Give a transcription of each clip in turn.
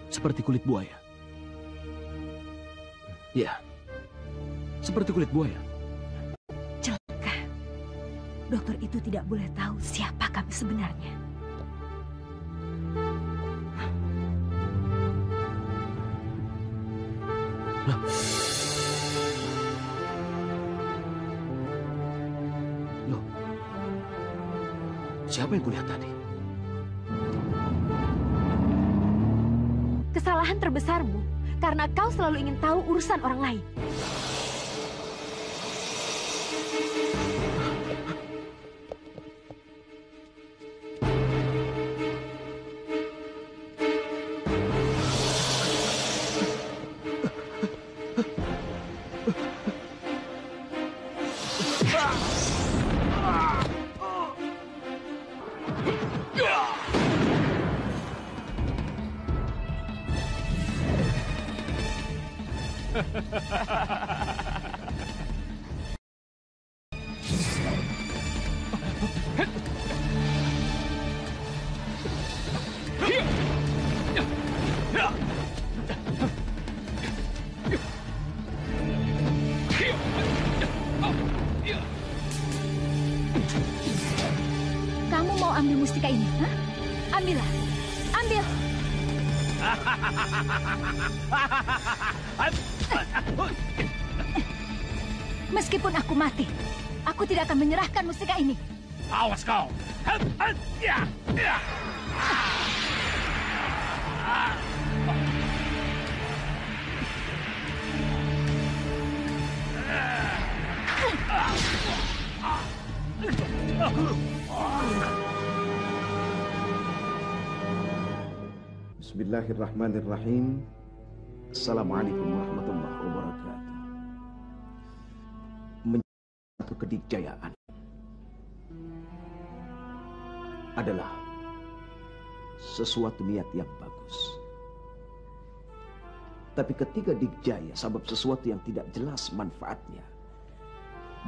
Seperti kulit buaya. Ya, seperti kulit buaya. Celaka. Dokter itu tidak boleh tahu siapa kami sebenarnya. Loh, siapa yang kulihat tadi? Kesalahan terbesarmu karena kau selalu ingin tahu urusan orang lain. Kamu mau ambil mustika ini, hah? Ambillah. Ambil. Meskipun aku mati, aku tidak akan menyerahkan mustika ini. Awas kau. Bismillahirrahmanirrahim. Assalamualaikum warahmatullahi wabarakatuh. Satu kedikjayaan adalah sesuatu niat yang bagus. Tapi ketika dikjaya sebab sesuatu yang tidak jelas manfaatnya,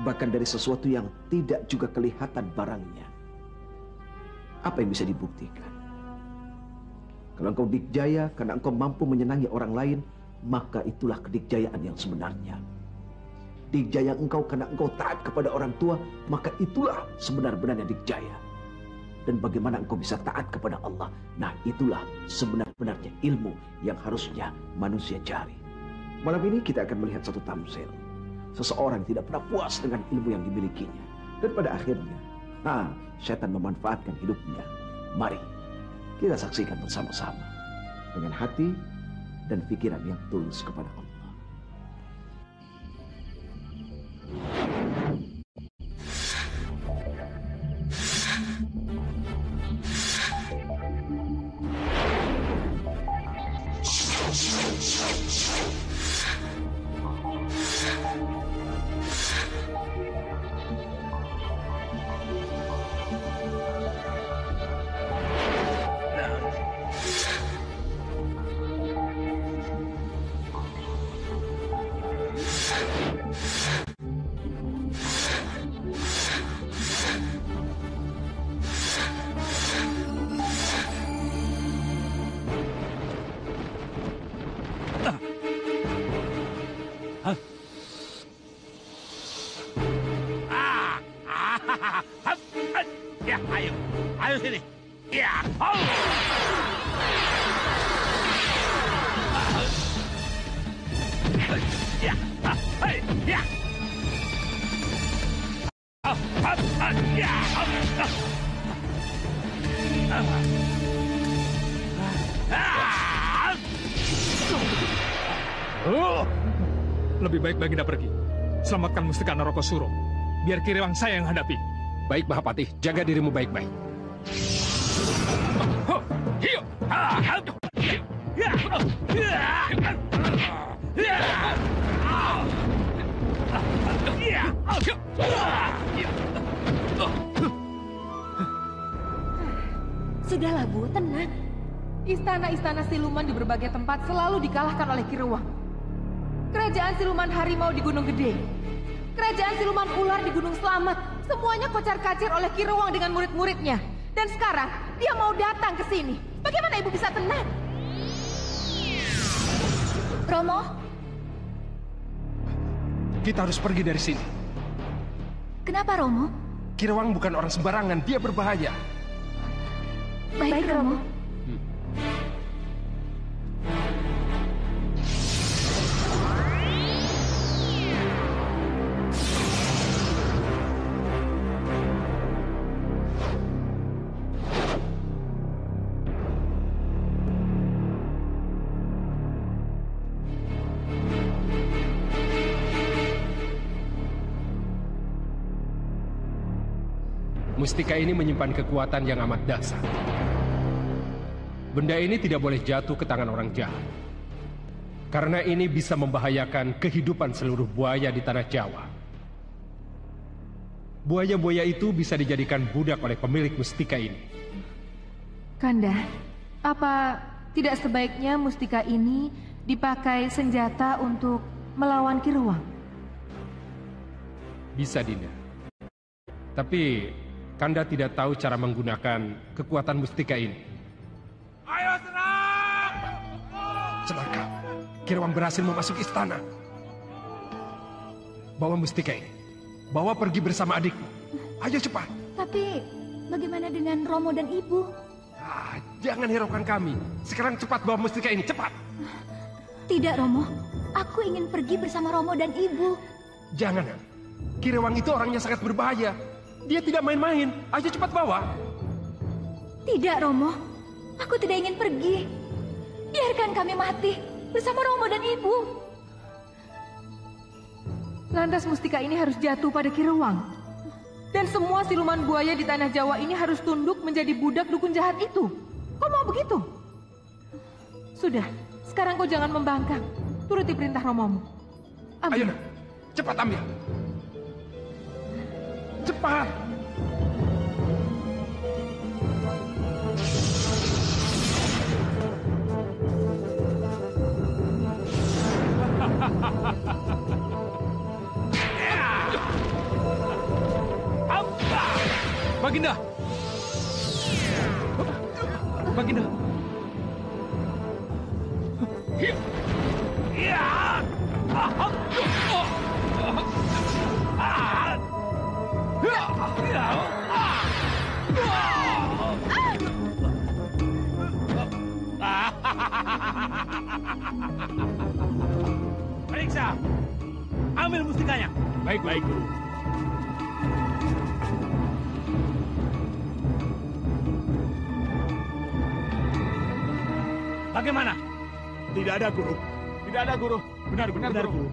bahkan dari sesuatu yang tidak juga kelihatan barangnya, apa yang bisa dibuktikan? Kalau engkau dikjaya karena engkau mampu menyenangi orang lain, maka itulah kedikjayaan yang sebenarnya. Dikjaya engkau karena engkau taat kepada orang tua, maka itulah sebenar-benarnya dikjaya. Dan bagaimana engkau bisa taat kepada Allah, nah itulah sebenar-benarnya ilmu yang harusnya manusia cari. Malam ini kita akan melihat satu tamsil. Seseorang tidak pernah puas dengan ilmu yang dimilikinya. Dan pada akhirnya, syaitan memanfaatkan hidupnya. Mari kita saksikan bersama-sama dengan hati dan pikiran yang tulus kepada Allah. Ya, ayo sini. Ya, ya, ya. Lebih baik Baginda pergi. Selamatkan mustika Narokosuro. Biar Kiriwang saya yang hadapi. Baik, Mahapati. Jaga dirimu baik-baik. Sudahlah, Bu, tenang. Istana-istana siluman di berbagai tempat selalu dikalahkan oleh Kiruwang. Kerajaan siluman harimau di Gunung Gede, kerajaan siluman ular di Gunung Slamet, semuanya kocar-kacir oleh Kiruwang dengan murid-muridnya. Dan sekarang dia mau datang ke sini. Bagaimana ibu bisa tenang? Romo, Kita harus pergi dari sini. kenapa Romo? Kirawang bukan orang sembarangan, dia berbahaya. Baik, Romo. Mustika ini menyimpan kekuatan yang amat dahsyat. Benda ini tidak boleh jatuh ke tangan orang jahat. Karena ini bisa membahayakan kehidupan seluruh buaya di tanah Jawa. Buaya-buaya itu bisa dijadikan budak oleh pemilik mustika ini. Kanda, apa tidak sebaiknya mustika ini dipakai senjata untuk melawan Kiruang? Bisa, Dinda. Tapi Kanda tidak tahu cara menggunakan kekuatan mustika ini. Ayo serang! Celaka, Kirawang berhasil memasuki istana. Bawa mustika ini. Bawa pergi bersama adikmu. Ayo cepat. Tapi bagaimana dengan Romo dan Ibu? Jangan hiraukan kami. Sekarang cepat bawa mustika ini, cepat. Tidak, Romo. Aku ingin pergi bersama Romo dan Ibu. Jangan. Kirawang itu orangnya sangat berbahaya. Dia tidak main-main. Ayo cepat bawa. Tidak, Romo. Aku tidak ingin pergi. Biarkan kami mati bersama Romo dan Ibu. Lantas mustika ini harus jatuh pada Kiruang. Dan semua siluman buaya di tanah Jawa ini harus tunduk menjadi budak dukun jahat itu. Kau mau begitu? Sudah, sekarang kau jangan membangkang. Turuti perintah Romomu. Ayo, Ambil. cepat ambil. Cepat. Baginda! Baginda! Periksa! Ambil mustikanya! Baik, baik, Guru. Bagaimana? Tidak ada, Guru. Tidak ada, Guru. Benar, Guru.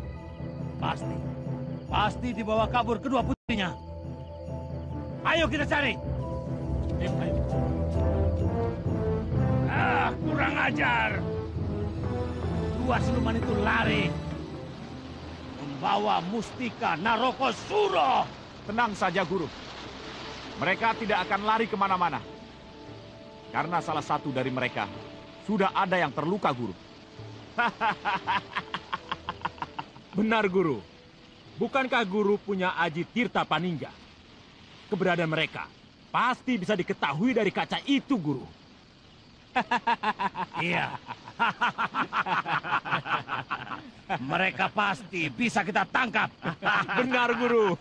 Pasti dibawa kabur kedua putrinya. Ayo kita cari. Ayo. Kurang ajar. Dua siluman itu lari. Membawa mustika Naroko Suro. Tenang saja, Guru. Mereka tidak akan lari kemana-mana. Karena salah satu dari mereka sudah ada yang terluka, Guru. Benar, Guru. Bukankah Guru punya Aji Tirta Paningga? Keberadaan mereka pasti bisa diketahui dari kaca itu, Guru. Iya. Mereka pasti bisa kita tangkap. Benar, Guru.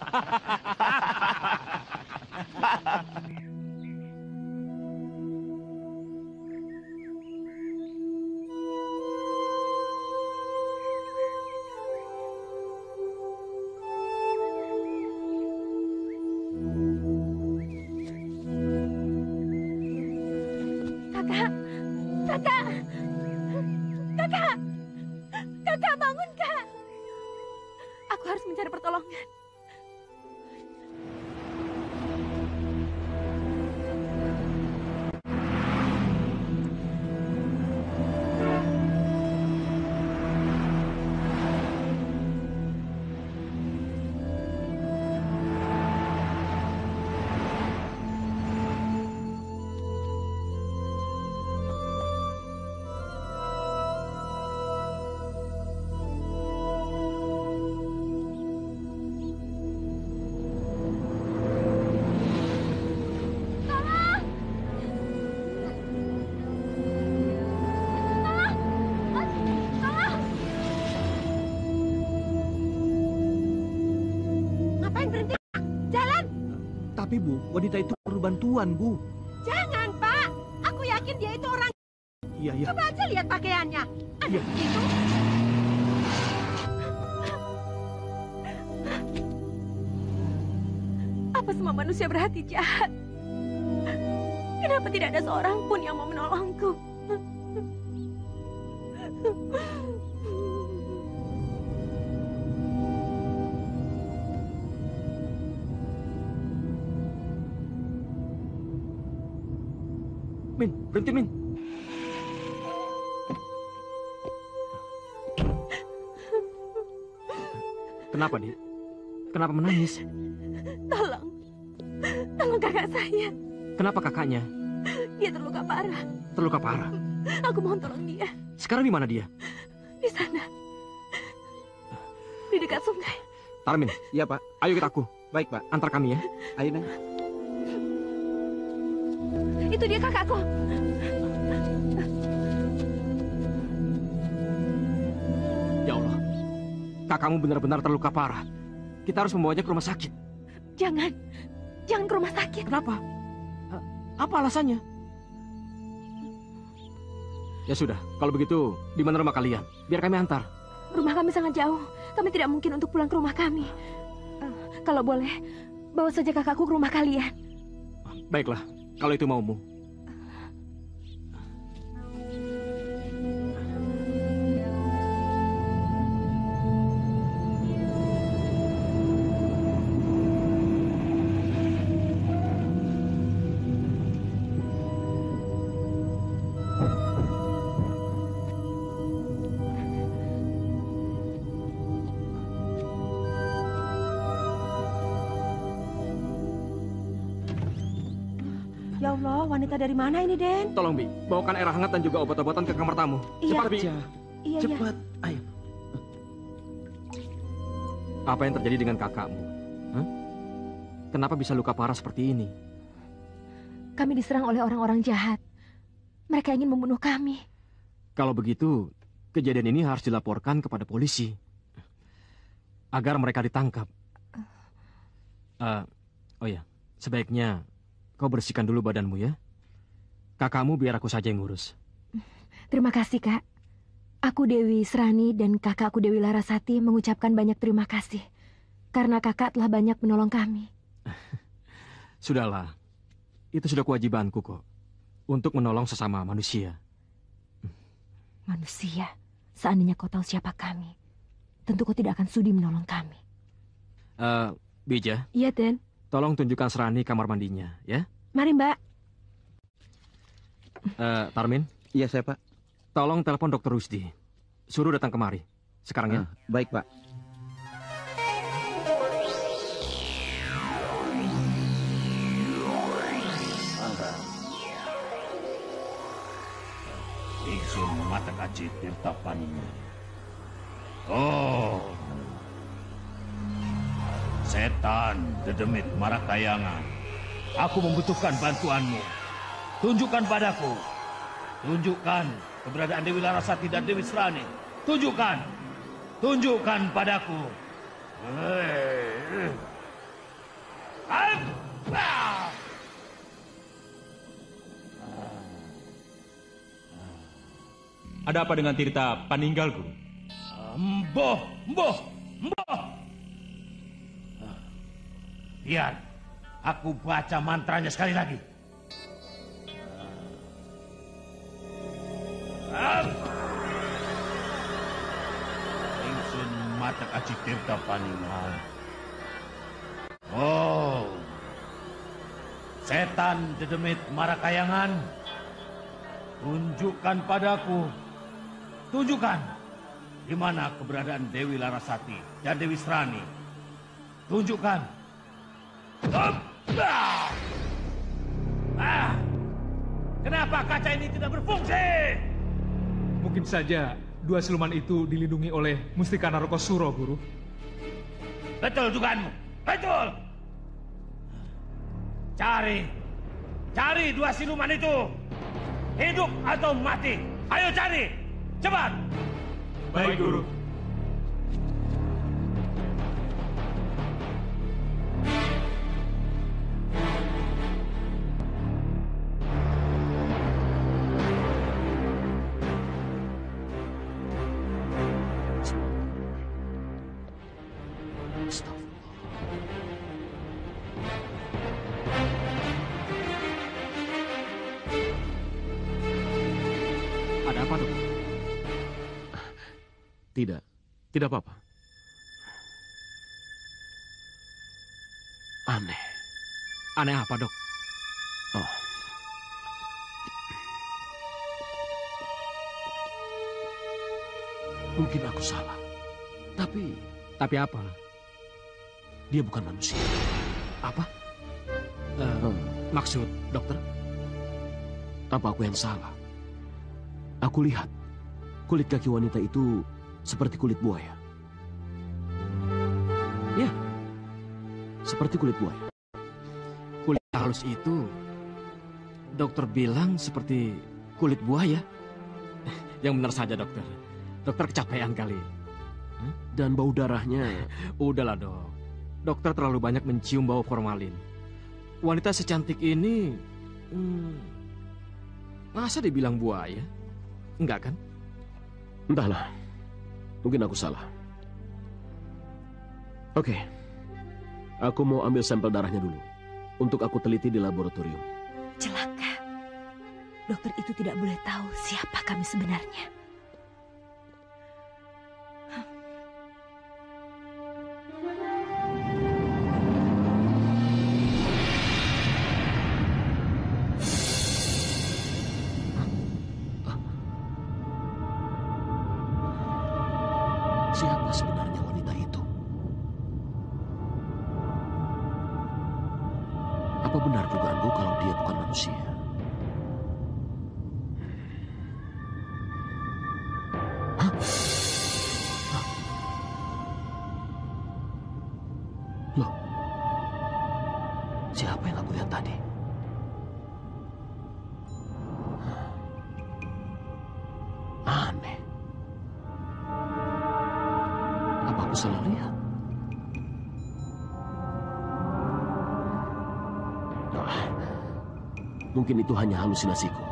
Kakak, bangun, Kak. Aku harus mencari pertolongan. Jalan, berhenti. Jalan. Tapi Bu, wanita itu perlu bantuan, Bu. Jangan, Pak. Aku yakin dia itu orang. Iya, iya. Coba aja lihat pakaiannya. Ada Iya. itu. Apa semua manusia berhati jahat? Kenapa tidak ada seorang pun yang mau menolongku? Min, berhenti, Min. Kenapa, Dik? Kenapa menangis? Tolong kakak saya. Kenapa kakaknya? Dia terluka parah. Terluka parah. Aku mohon tolong dia. Sekarang di mana dia? Di sana. Di dekat sungai. Tarmin. Iya, Pak. Ayo ikut aku. Baik, Pak. Antar kami ya. Ayo, Neng. Itu dia kakakku. Ya Allah. Kakakmu benar-benar terluka parah. Kita harus membawanya ke rumah sakit. Jangan ke rumah sakit. Kenapa? Apa alasannya? Ya sudah, kalau begitu, di mana rumah kalian? Biar kami antar. Rumah kami sangat jauh. Kami tidak mungkin untuk pulang ke rumah kami. Kalau boleh, bawa saja kakakku ke rumah kalian. Baiklah, kalau itu maumu. Ya Allah, wanita dari mana ini, Den? Tolong, Bi, bawakan air hangat dan juga obat-obatan ke kamar tamu. Iya. Cepat, Bi. Iya, Cepat, ayo. Apa yang terjadi dengan kakakmu? Hah? Kenapa bisa luka parah seperti ini? Kami diserang oleh orang-orang jahat. Mereka ingin membunuh kami. Kalau begitu, kejadian ini harus dilaporkan kepada polisi. Agar mereka ditangkap. Oh ya, sebaiknya kau bersihkan dulu badanmu ya. Kakakmu biar aku saja yang ngurus. Terima kasih, Kak. Aku Dewi Srani dan kakakku Dewi Larasati mengucapkan banyak terima kasih. Karena kakak telah banyak menolong kami. Sudahlah, itu sudah kewajibanku kok. Untuk menolong sesama manusia. Manusia, seandainya kau tahu siapa kami, tentu kau tidak akan sudi menolong kami. Bija. Iya, Den. Tolong tunjukkan Serani kamar mandinya, ya. Mari, Mbak. Tarmin. Iya, saya, Pak. Tolong telepon Dr. Rusdi. Suruh datang kemari. Sekarang ya. Baik, Pak. Ingsun mata kaci tirta paninga. Oh, setan dedemit marakayangan. Aku membutuhkan bantuanmu. Tunjukkan padaku. Tunjukkan keberadaan Dewi Larasati dan Dewi Srani. Tunjukkan. Tunjukkan padaku. Ada apa dengan Tirta Paninggal, Guru? Mboh. Biar aku baca mantranya sekali lagi. Ingsun matak aci Tirta Paningal. Oh, setan dedemit marakayangan. Tunjukkan padaku. Tunjukkan di mana keberadaan Dewi Larasati dan Dewi Srani. Tunjukkan. Kenapa kaca ini tidak berfungsi? Mungkin saja dua siluman itu dilindungi oleh Mustika Narokosuro, Guru. Betul dugaanmu. Betul. Cari dua siluman itu. Hidup atau mati. Ayo cari. Cepat. Baik, Guru. Tidak, tidak apa-apa. Aneh. Aneh apa, Dok? Oh. Mungkin aku salah. Tapi apa? Dia bukan manusia. Apa? Maksud, dokter? Apa aku yang salah? Aku lihat kulit kaki wanita itu seperti kulit buaya. Ya, seperti kulit buaya. Kulit halus itu, dokter bilang seperti kulit buaya. Yang benar saja, dokter. Dokter kecapean kali. Dan bau darahnya... Udahlah, Dok. Dokter terlalu banyak mencium bau formalin. Wanita secantik ini... masa dibilang buaya? Enggak kan? Entahlah. Mungkin aku salah. Oke. Aku mau ambil sampel darahnya dulu. Untuk aku teliti di laboratorium. Celaka. Dokter itu tidak boleh tahu siapa kami sebenarnya. Siapa sebenarnya wanita itu? Apa benar dugaanku kalau dia bukan manusia? Hah? Hah? Loh, siapa yang aku lihat tadi? Aneh. Apa aku salah lihat? Mungkin itu hanya halusinasiku.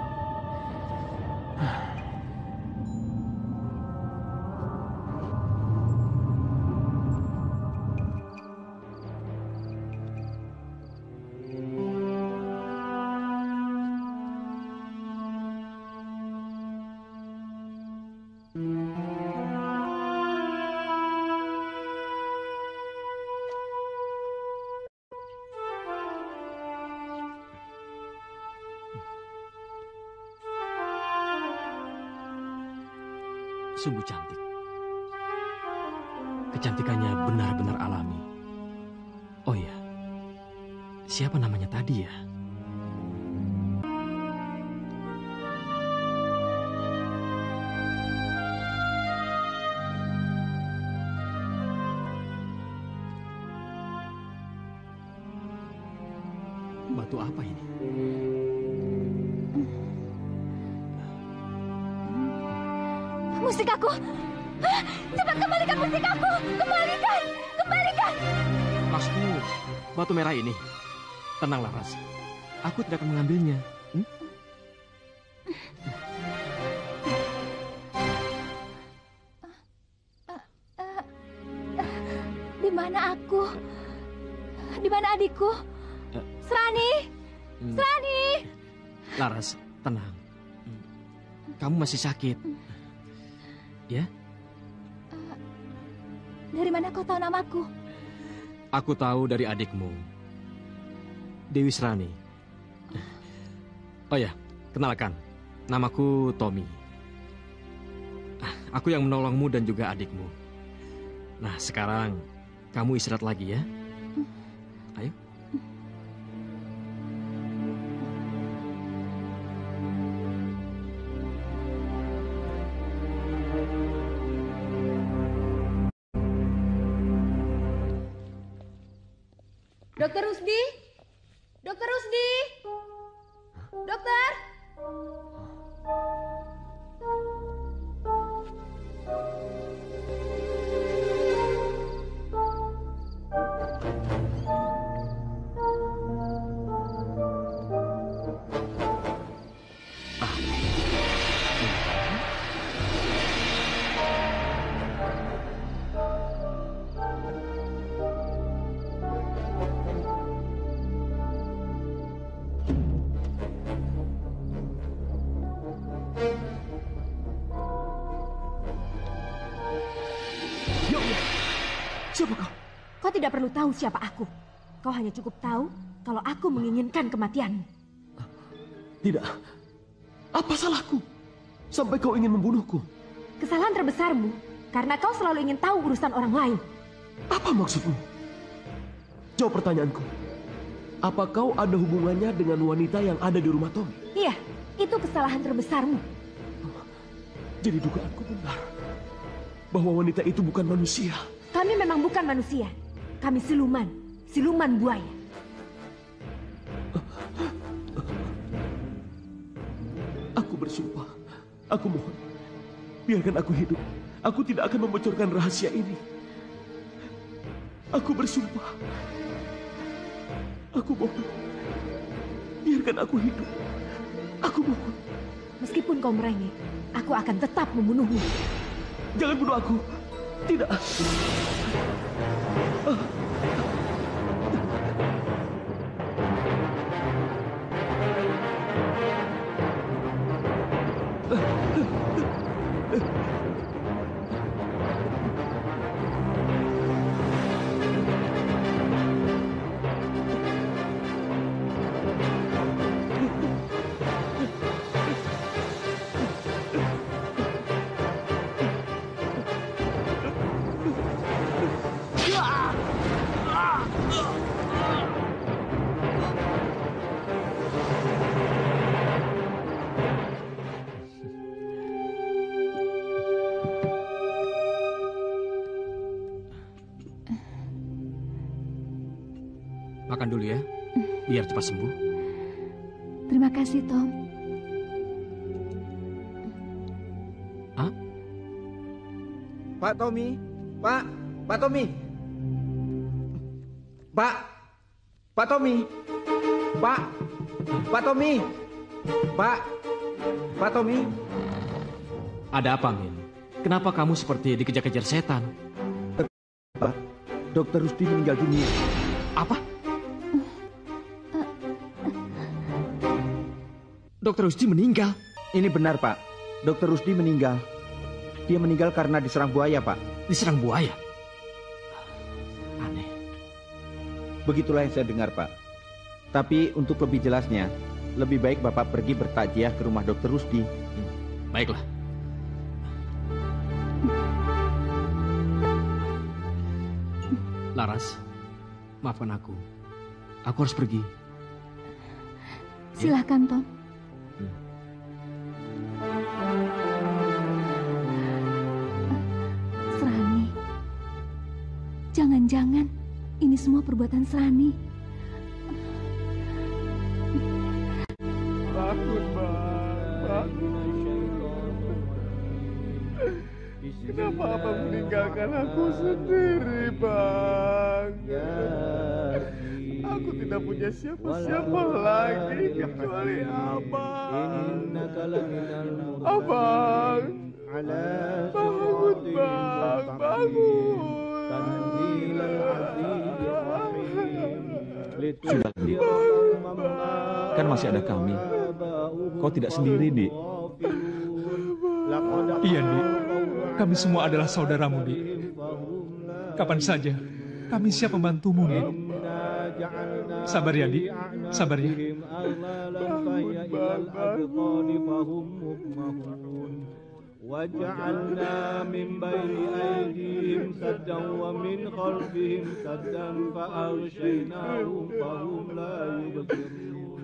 Sungguh cantik. Kecantikannya benar-benar alami. Oh ya, siapa namanya tadi ya? Batu apa ini? Musik aku! Hah? Cepat kembalikan musik aku! Kembalikan! Kembalikan! Maksudmu batu merah ini? Tenang, Laras. Aku tidak akan mengambilnya. Di mana aku? Di mana adikku? Srani! Srani! Laras, tenang. Kamu masih sakit. Ya? Dari mana kau tahu namaku? Aku tahu dari adikmu, Dewi Srani. Oh ya, kenalkan. Namaku Tommy. Aku yang menolongmu dan juga adikmu. Nah, sekarang kamu istirahat lagi ya. Ayo. Dokter Rusdi? Dokter Rusdi? Dokter? Siapa kau? Kau tidak perlu tahu siapa aku. Kau hanya cukup tahu kalau aku menginginkan kematianmu. Tidak. Apa salahku? Sampai kau ingin membunuhku? Kesalahan terbesarmu karena kau selalu ingin tahu urusan orang lain. Apa maksudmu? Jawab pertanyaanku. Apa kau ada hubungannya dengan wanita yang ada di rumah Tommy? Iya, itu kesalahan terbesarmu. Jadi dugaanku benar. Bahwa wanita itu bukan manusia. Kami memang bukan manusia. Kami siluman. Siluman buaya. Aku bersumpah. Aku mohon. Biarkan aku hidup. Aku tidak akan membocorkan rahasia ini. Aku bersumpah. Aku mohon. Biarkan aku hidup. Aku mohon. Meskipun kau merengek, aku akan tetap membunuhmu. Jangan bunuh aku. Tidak. Makan dulu ya, biar cepat sembuh. Terima kasih, Tom. Hah? Pak Tommy, Pak Tommy, Pak Tommy, Pak Tommy, Pak Tommy. Ada apa, Min? Kenapa kamu seperti dikejar-kejar setan? Pak, Dokter Rusdi meninggal dunia. Apa? Dokter Rusdi meninggal? Ini benar, Pak. Dokter Rusdi meninggal. Dia meninggal karena diserang buaya, Pak. Diserang buaya? Aneh. Begitulah yang saya dengar, Pak. Tapi untuk lebih jelasnya, lebih baik Bapak pergi bertakziah ke rumah Dokter Rusdi. Baiklah. Laras, maafkan aku. Aku harus pergi. Silahkan, Tom. Serani. Jangan-jangan ini semua perbuatan Serani. Bangun, Bang. Kenapa Abang meninggalkan aku sendiri, Bang? Aku tidak punya siapa-siapa lagi kecuali Abang. Abang, bangun, Bang, bangun. Sudah, Dik. Kan masih ada kami. Kau tidak sendiri, Dik. Iya, Dik. Kami semua adalah saudaramu, Dik. Kapan saja kami siap membantumu, Dik. Sabar ya, Dik. Sabar ya. وجعلنا من بين أيديهم سدا ومن خلفهم سدا فأغشيناهم فهم لا يبصرون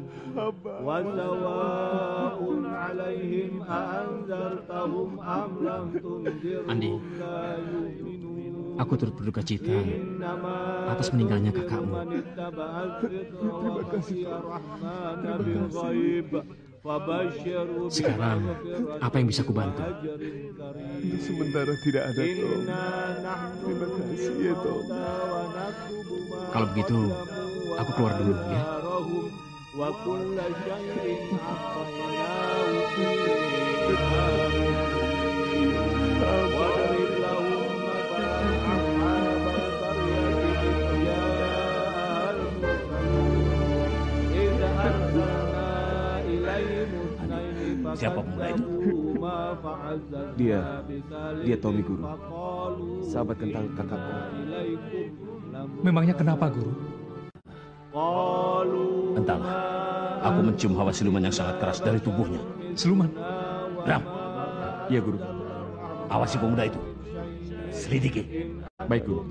وسواء عليهم أأنذرتهم أم لم تنذرهم لا يؤمنون. Aku turut berduka cita atas meninggalnya kakakmu. Terima kasih, Sekarang, apa yang bisa kubantu? Untuk sementara tidak ada, Tom. Terima kasih ya, Tom. Kalau begitu, aku keluar dulu ya. Siapa pemuda itu? Dia Tommy, Guru. Sahabat kental kakakku. Memangnya kenapa, Guru? Entahlah. Aku mencium hawa siluman yang sangat keras dari tubuhnya. Siluman? Ram. Iya, Guru. Awasi pemuda itu. Selidiki. Baik, Guru.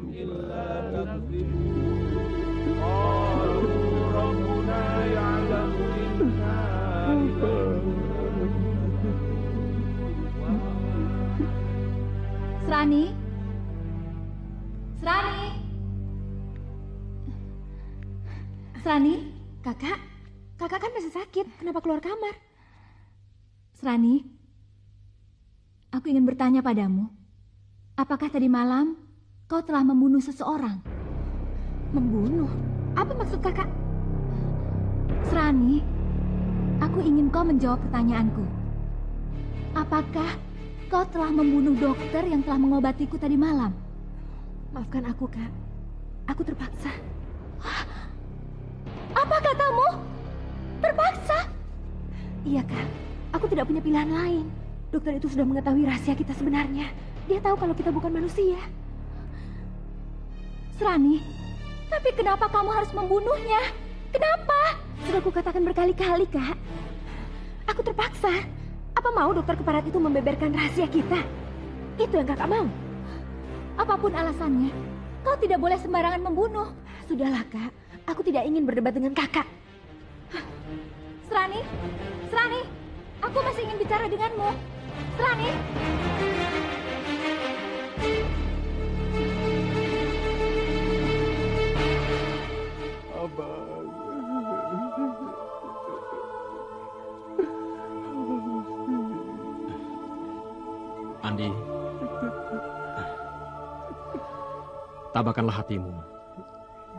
Serani? Serani? Serani? Kakak kan masih sakit. Kenapa keluar kamar? Serani, aku ingin bertanya padamu. Apakah tadi malam kau telah membunuh seseorang? Membunuh? Apa maksud kakak? Serani, aku ingin kau menjawab pertanyaanku. Apakah kau telah membunuh dokter yang telah mengobatiku tadi malam? Maafkan aku, Kak. Aku terpaksa. Apa katamu? Terpaksa? Iya, Kak. Aku tidak punya pilihan lain. Dokter itu sudah mengetahui rahasia kita sebenarnya. Dia tahu kalau kita bukan manusia. Serani, tapi kenapa kamu harus membunuhnya? Kenapa? Sudah kukatakan berkali-kali, Kak. Aku terpaksa. Apa mau dokter keparat itu membeberkan rahasia kita? Itu yang kakak mau. Apapun alasannya, kau tidak boleh sembarangan membunuh. Sudahlah, Kak. Aku tidak ingin berdebat dengan kakak. Serani, Serani, aku masih ingin bicara denganmu. Serani. Abang. Andi, tabahkanlah hatimu.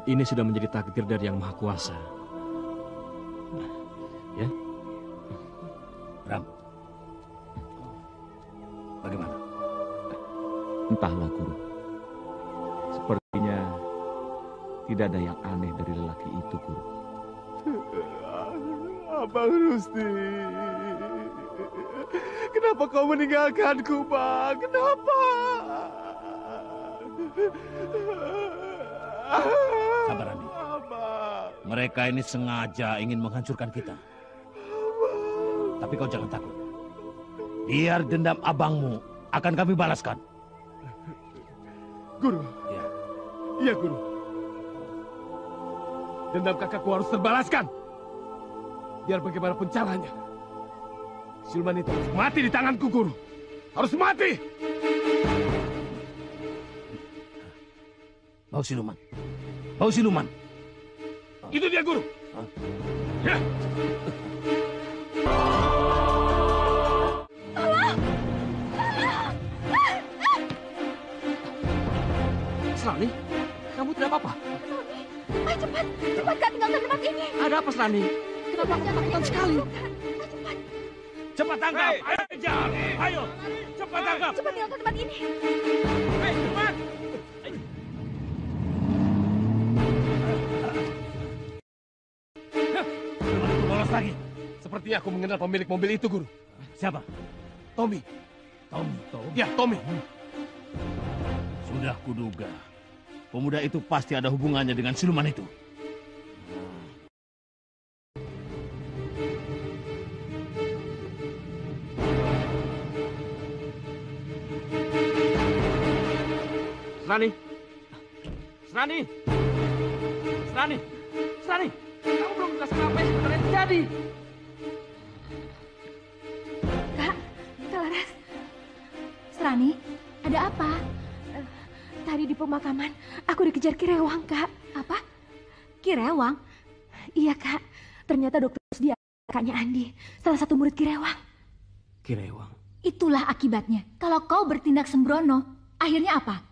Ini sudah menjadi takdir dari Yang Maha Kuasa. Ya? Ram, bagaimana? Entahlah, Guru. Sepertinya tidak ada yang aneh dari lelaki itu, Guru. Abang Rusti. Kenapa kau meninggalkanku, Bang? Kenapa? Sabar, Andi. Mereka ini sengaja ingin menghancurkan kita. Tapi kau jangan takut. Biar dendam abangmu akan kami balaskan. Guru. Ya. Iya, Guru. Dendam kakakku harus terbalaskan. Biar bagaimanapun caranya. Siluman itu harus mati di tanganku, Guru. Harus mati! Bau siluman. Bau siluman. Itu dia, Guru. Ya. Serani, kamu tidak apa-apa? Ayo cepat, cepat Kak, tinggalkan tempat ini. Ada apa, Serani? Kenapa ketakutan sekali? Cepat tangkap! Ayo kejar! Ayo! Cepat tangkap! Cepat tinggalkan tempat ini. Ayo cepat! Lolos lagi. Sepertinya aku mengenal pemilik mobil itu, Guru. Siapa? Tommy. Tommy. Ya, Tommy. Sudah kuduga. Pemuda itu pasti ada hubungannya dengan siluman itu. Serani. Serani. Serani. Serani. Kamu belum jelaskan apa yang sebenarnya terjadi. Kak Laras. Serani, ada apa? Tadi di pemakaman, aku dikejar Kirewang, Kak. Apa? Kirewang? Iya, Kak. Ternyata dokter dia kakaknya Andi, salah satu murid Kirewang. Kirewang? Itulah akibatnya. Kalau kau bertindak sembrono, akhirnya apa?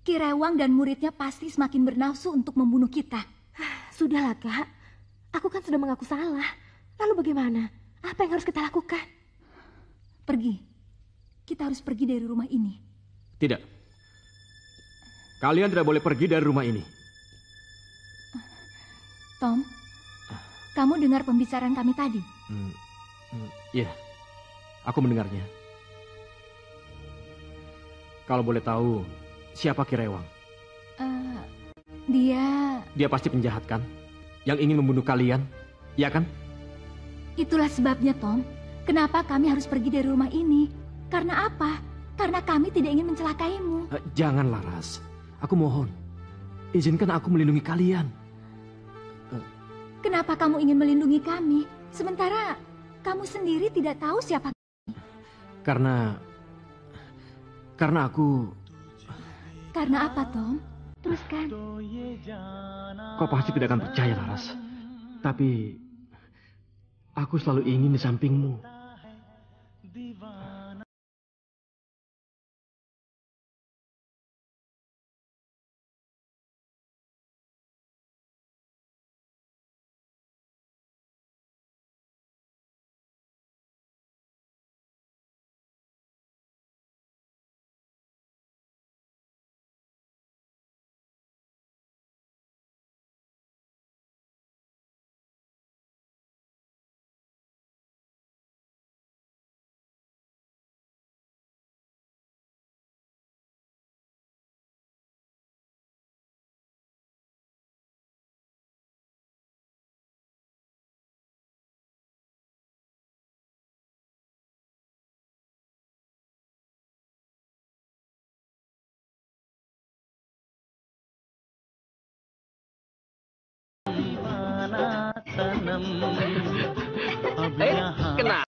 Kirewang dan muridnya pasti semakin bernafsu untuk membunuh kita. Sudahlah, Kak. Aku kan sudah mengaku salah. Lalu bagaimana? Apa yang harus kita lakukan? Pergi. Kita harus pergi dari rumah ini. Tidak. Kalian tidak boleh pergi dari rumah ini. Tom, kamu dengar pembicaraan kami tadi? Iya, aku mendengarnya. Kalau boleh tahu, siapa Kirewang? Dia pasti penjahat kan? Yang ingin membunuh kalian, ya kan? Itulah sebabnya, Tom. Kenapa kami harus pergi dari rumah ini? Karena apa? Karena kami tidak ingin mencelakaimu. Jangan, Laras. Aku mohon. Izinkan aku melindungi kalian. Kenapa kamu ingin melindungi kami? Sementara kamu sendiri tidak tahu siapa kami. Karena aku... Karena apa, Tom? Teruskan. Kau pasti tidak akan percaya, Laras. Tapi aku selalu ingin di sampingmu. Kenapa?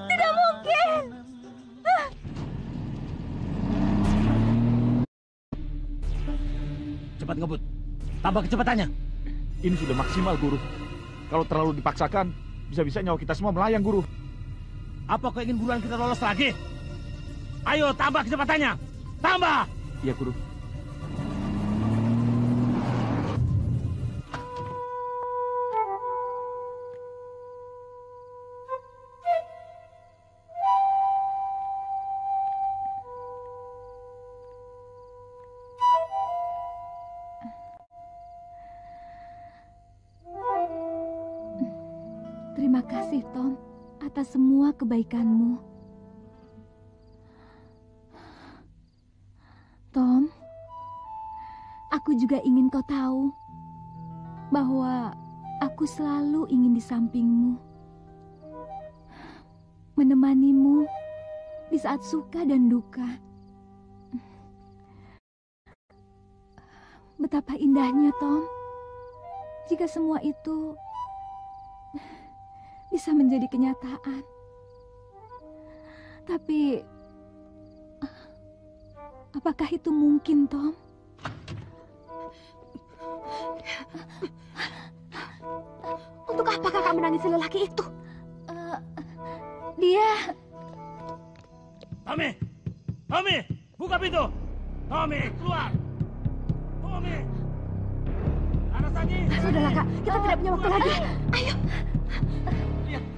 Tidak mungkin. Cepat ngebut. Tambah kecepatannya. Ini sudah maksimal, Guru. Kalau terlalu dipaksakan, bisa-bisa nyawa kita semua melayang, Guru. Apa kau ingin buruan kita lolos lagi? Ayo, tambah kecepatannya. Tambah! Iya, Guru. Terima kasih, Tom, atas semua kebaikanmu. Tom, aku juga ingin kau tahu bahwa aku selalu ingin di sampingmu, menemanimu di saat suka dan duka. Betapa indahnya, Tom, jika semua itu bisa menjadi kenyataan. Tapi apakah itu mungkin, Tom? Untuk apa kakak menangisi lelaki itu? Dia... Tommy! Tommy! Buka pintu! Tommy, keluar! Tommy! Larasati! Sudahlah, Kak. Kita tidak punya waktu lagi. Ayo.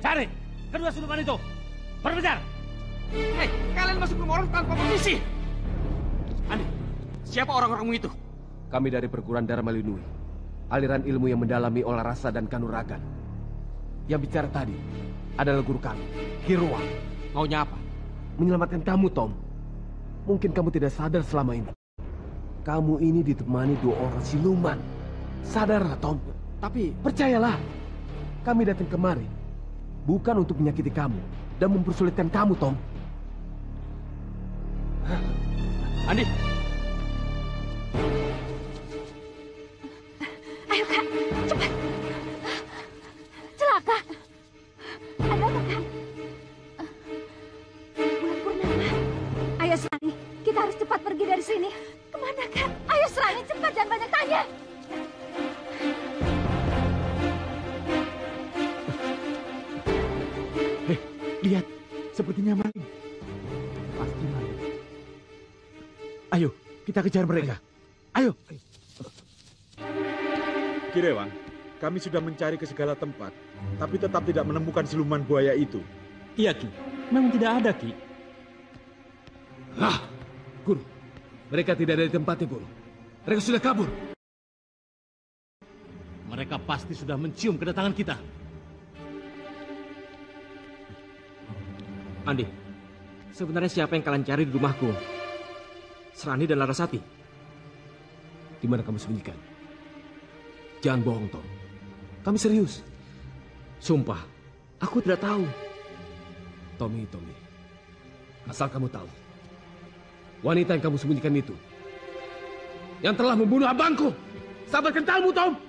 Cari kedua siluman itu. Berpencar. Hei, kalian masuk rumah orang tanpa permisi. Andi, siapa orang-orangmu itu? Kami dari perguruan Dharma Linui. Aliran ilmu yang mendalami olah rasa dan kanuragan. Yang bicara tadi adalah guru kami, Kirwa. Maunya apa? Menyelamatkan kamu, Tom. Mungkin kamu tidak sadar selama ini. Kamu ini ditemani 2 orang siluman. Sadarlah, Tom. Tapi percayalah, kami datang kemari bukan untuk menyakiti kamu dan mempersulitkan kamu, Tom. Andi. Ayo, Kak. Cepat. Celaka. Ada apa, Kak? Bulan purnama. Ayo, Serani. Kita harus cepat pergi dari sini. Kemana, Kak? Ayo, Serani. Cepat, jangan banyak tanya. Lihat, sepertinya maling. Pasti maling. Ayo, kita kejar mereka. Ayo. Kirewang, kami sudah mencari ke segala tempat, tapi tetap tidak menemukan siluman buaya itu. Iya, Ki. Memang tidak ada, Ki. Guru. Mereka tidak ada di tempatnya, Guru. Mereka sudah kabur. Mereka pasti sudah mencium kedatangan kita. Andi, sebenarnya siapa yang kalian cari di rumahku? Serani dan Larasati. Di mana kamu sembunyikan? Jangan bohong, Tom. Kami serius. Sumpah, aku tidak tahu. Tommy. Asal kamu tahu. Wanita yang kamu sembunyikan itu yang telah membunuh abangku. Sabar kentalmu, Tom.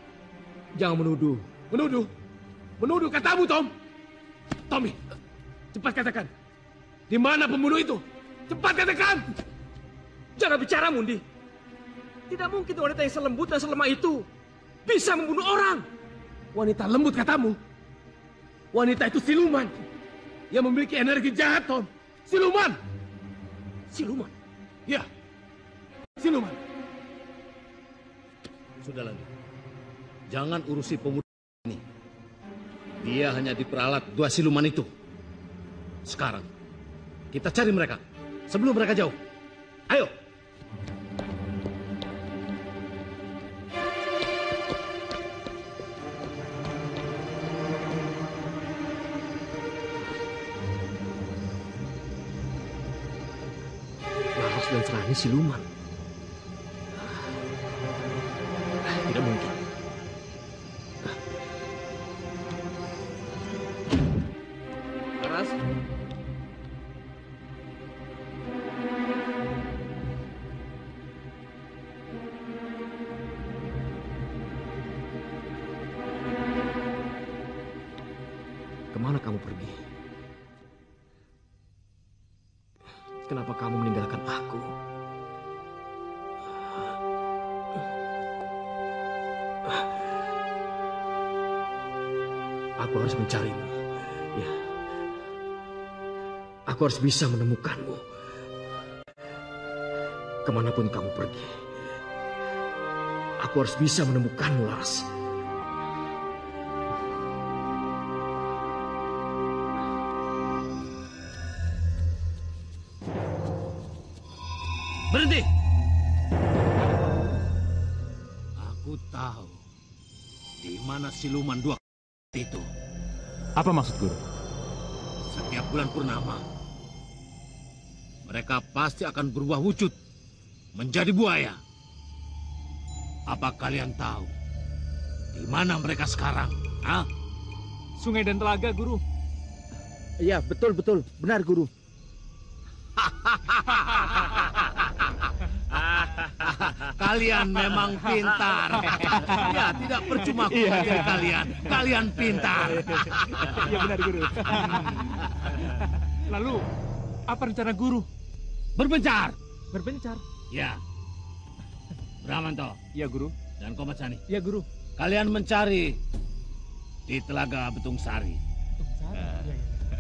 Jangan menuduh. Menuduh katamu, Tom. Tommy, cepat katakan. Di mana pembunuh itu? Cepat katakan. Jangan bicara, Mundi. Tidak mungkin wanita yang selembut dan selemah itu bisa membunuh orang. Wanita lembut katamu? Wanita itu siluman yang memiliki energi jahat, Tom. Siluman. Siluman? Ya, siluman. Sudah lagi. Jangan urusi pemuda ini. Dia hanya diperalat 2 siluman itu. Sekarang, kita cari mereka sebelum mereka jauh. Ayo. Laras dan Serani siluman. Tidak mungkin. Laras. Kemana kamu pergi? Kenapa kamu meninggalkan aku? Aku harus mencarimu. Ya. Aku harus bisa menemukanmu. Kemanapun kamu pergi. Aku harus bisa menemukanmu, Laras. Berhenti! Aku tahu di mana siluman 2 itu. Apa maksud Guru? Setiap bulan purnama, mereka pasti akan berubah wujud menjadi buaya. Apa kalian tahu di mana mereka sekarang? Hah? Sungai dan telaga, Guru. Iya, betul. Benar, Guru. Kalian memang pintar. Ya, tidak percuma aku mengajar kalian. Kalian pintar. Iya benar, Guru. Lalu, apa rencana Guru? Berpencar. Berpencar? Ya. Bramanto. Iya, Guru. Dan Komat Sani. Iya, Guru. Kalian mencari di Telaga Betung Sari.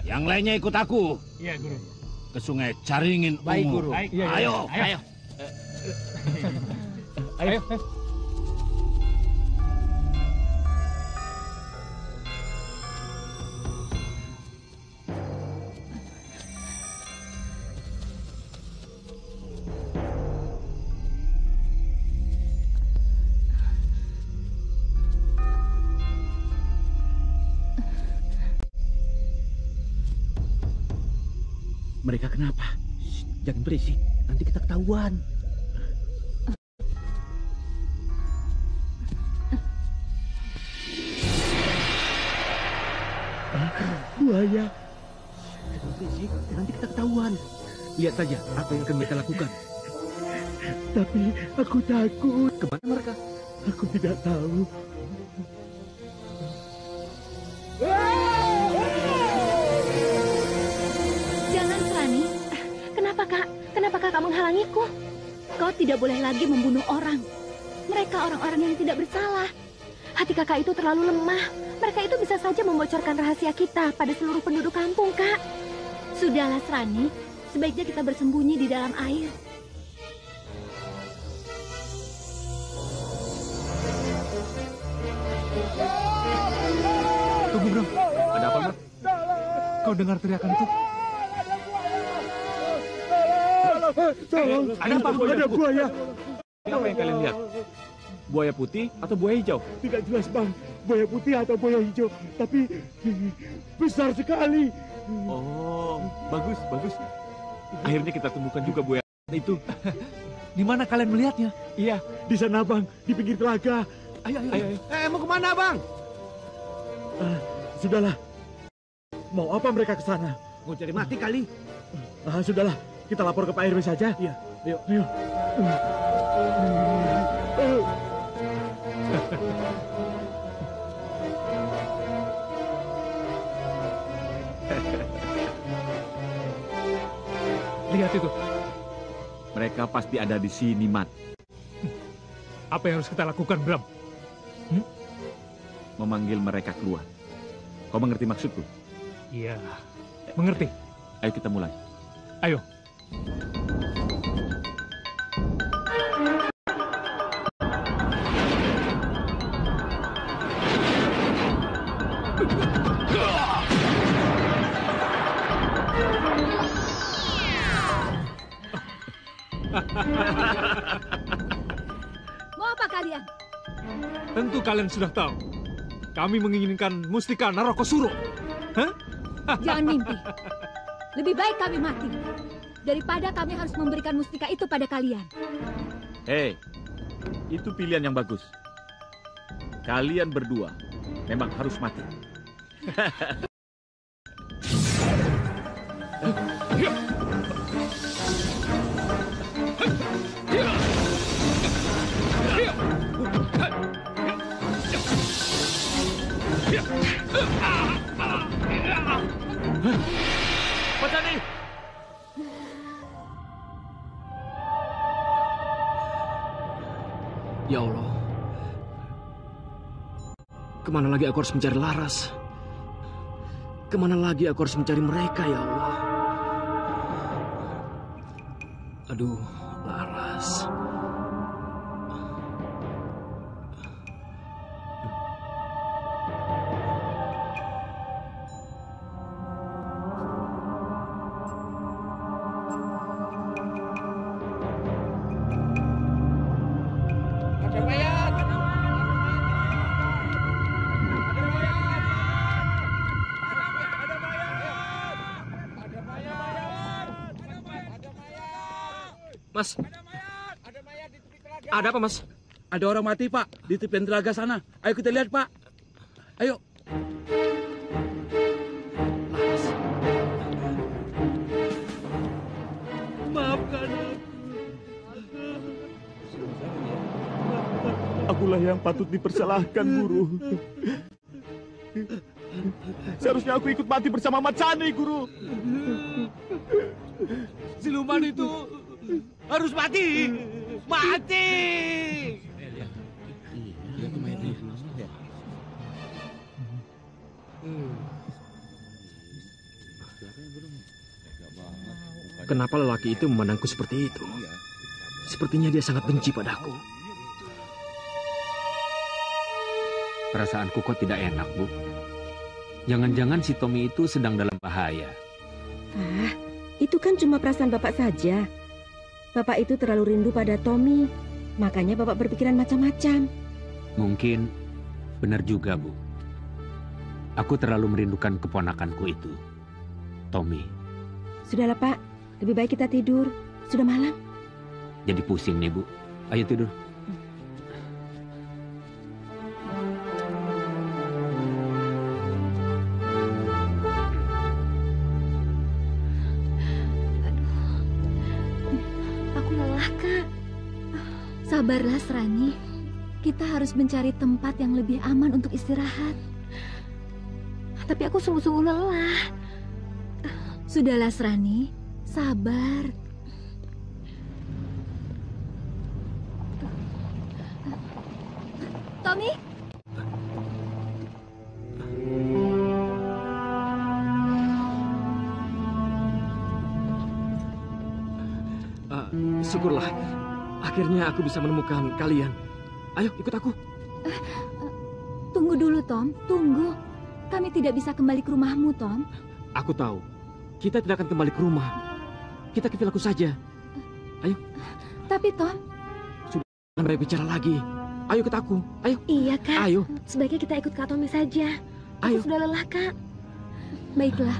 Yang lainnya ikut aku. Iya, Guru. Ke Sungai Caringin Ungu. Baik, Guru. Ayo. Ayo. Mereka kenapa? Shh, jangan berisik, nanti kita ketahuan. Buaya. Jangan berisik, nanti kita ketahuan. Lihat saja apa yang akan mereka lakukan. Tapi aku takut. Kemana mereka? Aku tidak tahu. Jangan, Serani. Kenapa, Kak? Kenapa Kakak menghalangiku? Kau tidak boleh lagi membunuh orang. Mereka orang-orang yang tidak bersalah. Hati Kakak itu terlalu lemah. Mereka itu bisa saja membocorkan rahasia kita pada seluruh penduduk kampung, Kak. Sudahlah, Serani. Sebaiknya kita bersembunyi di dalam air. Tunggu, Bro. Ada apa, Mat? Kau dengar teriakan itu? Tolong. Ada apa? Ada buaya. Apa yang kalian lihat? Buaya putih atau buaya hijau? Tidak jelas, Bang. Buaya putih atau buaya hijau. Tapi besar sekali. Oh, bagus, bagus. Akhirnya kita temukan juga buaya itu. Di mana kalian melihatnya? Iya, di sana, Bang. Di pinggir telaga. Ayo. Mau kemana, Bang? Sudahlah. Mau apa mereka ke sana? Mau cari mati kali. Sudahlah. Kita lapor ke Pak RW saja. Iya. Ayo. Lihat itu. Mereka pasti ada di sini, Mat. Apa yang harus kita lakukan, Bram? Memanggil mereka keluar. Kau mengerti maksudku? Iya, mengerti. Ayo kita mulai. Ayo. Mau apa kalian? Tentu kalian sudah tahu. Kami menginginkan Mustika Narokosuro. Hah? Jangan mimpi. Lebih baik kami mati daripada kami harus memberikan mustika itu pada kalian. Hei, itu pilihan yang bagus. Kalian berdua memang harus mati. Patani! Ya Allah. Kemana lagi aku harus mencari Laras? Kemana lagi aku harus mencari mereka, ya Allah? Aduh, Laras. Mas, ada apa, Mas? Ada orang mati, Pak, di tepian telaga sana. Ayo kita lihat, Pak. Ayo. Maafkan aku. Akulah yang patut dipersalahkan, Guru. Seharusnya aku ikut mati bersama Matsani, Guru. Siluman itu harus mati. Mati. Kenapa lelaki itu memandangku seperti itu? Sepertinya dia sangat benci padaku. Perasaanku kok tidak enak, Bu. Jangan-jangan si Tommy itu sedang dalam bahaya. Itu kan cuma perasaan Bapak saja. Bapak itu terlalu rindu pada Tommy, makanya Bapak berpikiran macam-macam. Mungkin benar juga, Bu. Aku terlalu merindukan keponakanku itu, Tommy. Sudahlah, Pak. Lebih baik kita tidur. Sudah malam. Jadi pusing nih, Bu. Ayo tidur. Aku lelah, Kak. Sabarlah, Serani. Kita harus mencari tempat yang lebih aman untuk istirahat. Tapi aku sungguh-sungguh lelah. Sudahlah, Serani. Sabar. Tommy? Syukurlah. Akhirnya aku bisa menemukan kalian. Ayo, ikut aku. Tunggu dulu, Tom. Tunggu. Kami tidak bisa kembali ke rumahmu, Tom. Aku tahu. Kita tidak akan kembali ke rumah. Kita ke villaku saja. Ayo. Tapi, Tom... Sudah, jangan banyak bicara lagi. Ayo ikut aku. Ayo. Iya, Kak. Ayo. Sebaiknya kita ikut Kak Tommy saja. Ayo. Aku sudah lelah, Kak. Baiklah.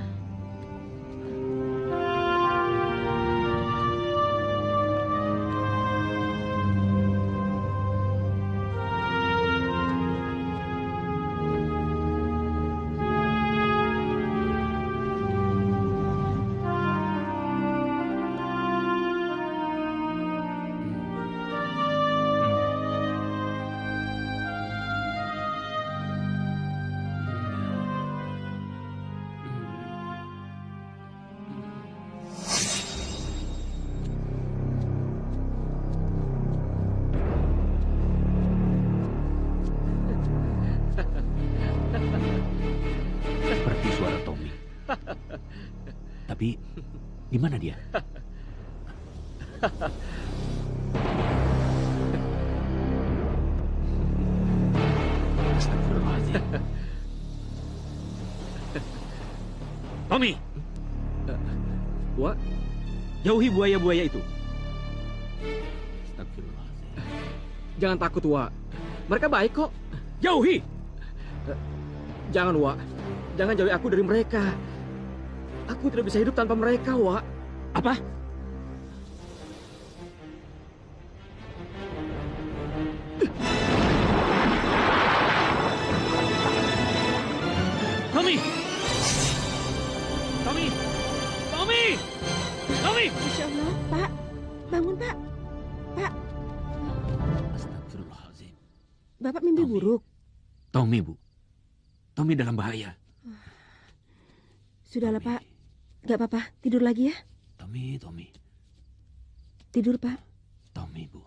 Seperti suara Tommy. Tapi di mana dia? Astagfirullahaladzim. Tommy! Wak, jauhi buaya-buaya itu. Jangan takut, Wak. Mereka baik kok. Jauhi! Jangan, Wak. Jangan jauhi aku dari mereka. Aku tidak bisa hidup tanpa mereka, Wak. Apa? Tommy! Tommy! Tommy! Tommy! Masya Allah, Pak. Bangun, Pak. Pak. Astagfirullahaladzim. Bapak mimpi buruk. Tommy, Bu. Tommy dalam bahaya. Sudahlah, Pak. Gak apa-apa. Tidur lagi ya. Tommy. Tidur, Pak. Tommy, Bu.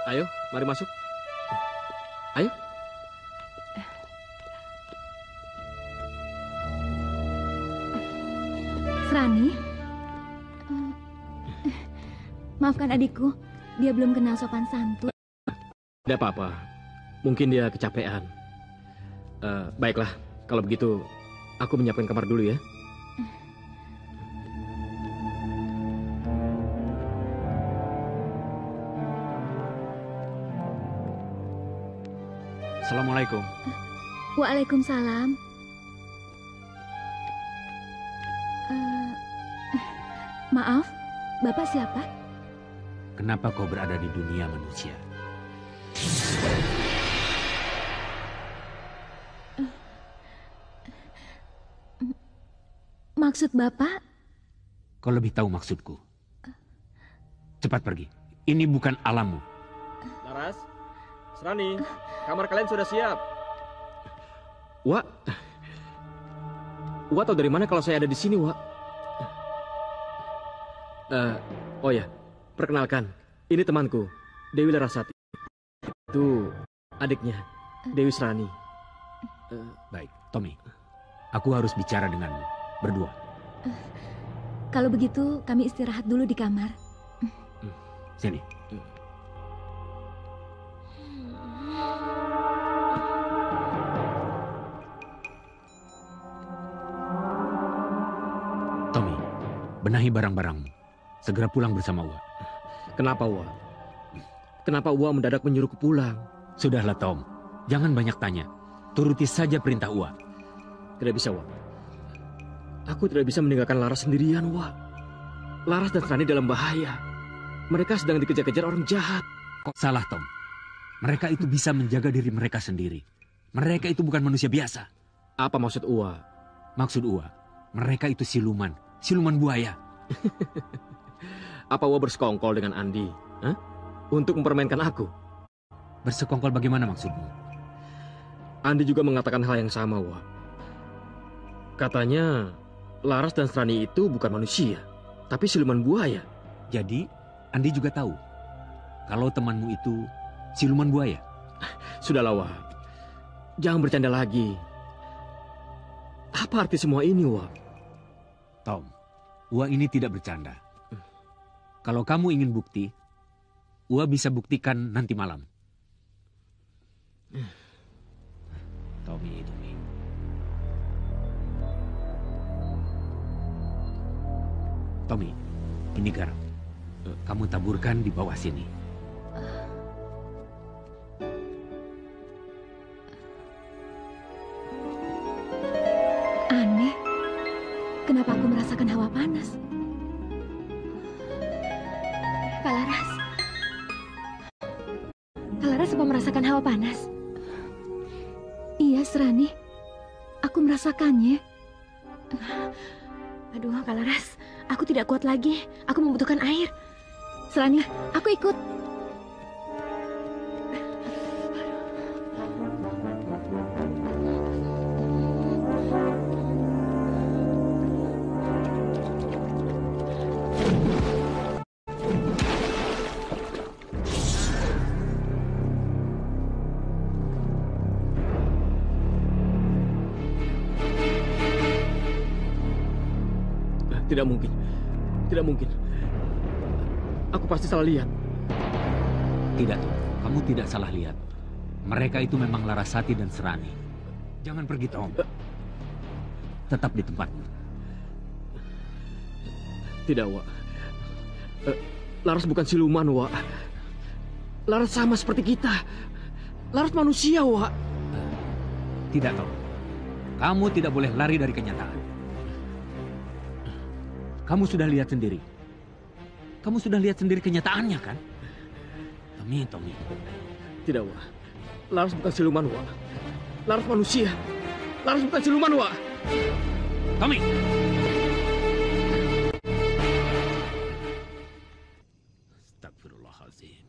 Ayo, mari masuk. Ayo. Serani? Maafkan adikku. Dia belum kenal sopan santun. Tidak apa-apa. Mungkin dia kecapean. Baiklah, kalau begitu aku menyiapkan kamar dulu ya. Assalamualaikum. Waalaikumsalam. Maaf, Bapak siapa? Kenapa kau berada di dunia manusia? Maksud Bapak? Kau lebih tahu maksudku. Cepat pergi. Ini bukan alammu. Laras, Serani, kamar kalian sudah siap. Wak, Wak tahu dari mana kalau saya ada di sini, Wak? Oh ya, perkenalkan, ini temanku, Dewi Larasati. Itu adiknya, Dewi Serani. Baik, Tommy. Aku harus bicara denganmu, berdua. Kalau begitu, kami istirahat dulu di kamar. Sini. Tommy, benahi barang-barangmu. Segera pulang bersama Uwa. Kenapa, Uwa? Kenapa Uwa mendadak menyuruhku pulang? Sudahlah, Tom. Jangan banyak tanya. Turuti saja perintah Uwa. Tidak bisa, Wak. Aku tidak bisa meninggalkan Laras sendirian, Wak. Laras dan Rani dalam bahaya. Mereka sedang dikejar-kejar orang jahat. Kok salah, Tom? Mereka itu bisa menjaga diri mereka sendiri. Mereka itu bukan manusia biasa. Apa maksud Uwa? Maksud Uwa, mereka itu siluman buaya. Apa Uwa bersekongkol dengan Andi? Hah? Untuk mempermainkan aku? Bersekongkol bagaimana maksudmu? Andi juga mengatakan hal yang sama, Uwa. Katanya, Laras dan Rani itu bukan manusia, tapi siluman buaya. Jadi, Andi juga tahu kalau temanmu itu siluman buaya. Sudahlah, Wak. Jangan bercanda lagi. Apa arti semua ini, Wak? Tom, Wak ini tidak bercanda. Kalau kamu ingin bukti, Wak bisa buktikan nanti malam. Tommy. Tommy, ini garam. Kamu taburkan di bawah sini. Aneh, kenapa aku merasakan hawa panas? Kak Laras apa merasakan hawa panas? Iya, Serani. Aku merasakannya. Aduh, Kak Laras, aku tidak kuat lagi. Aku membutuhkan air. Serani, aku ikut. Tidak mungkin. Tidak mungkin. Aku pasti salah lihat. Tidak, Tom. Kamu tidak salah lihat. Mereka itu memang Larasati dan Serani. Jangan pergi, Tom. Tetap di tempatmu. Tidak, Wak. Laras bukan siluman, Wak. Laras sama seperti kita. Laras manusia, Wak. Tidak, Tom. Kamu tidak boleh lari dari kenyataan. Kamu sudah lihat sendiri. Kamu sudah lihat sendiri kenyataannya, kan? Tommy. Tidak, Wak. Laras bukan siluman, Wak. Laras manusia. Laras bukan siluman, Wak. Tommy! Astagfirullahaladzim.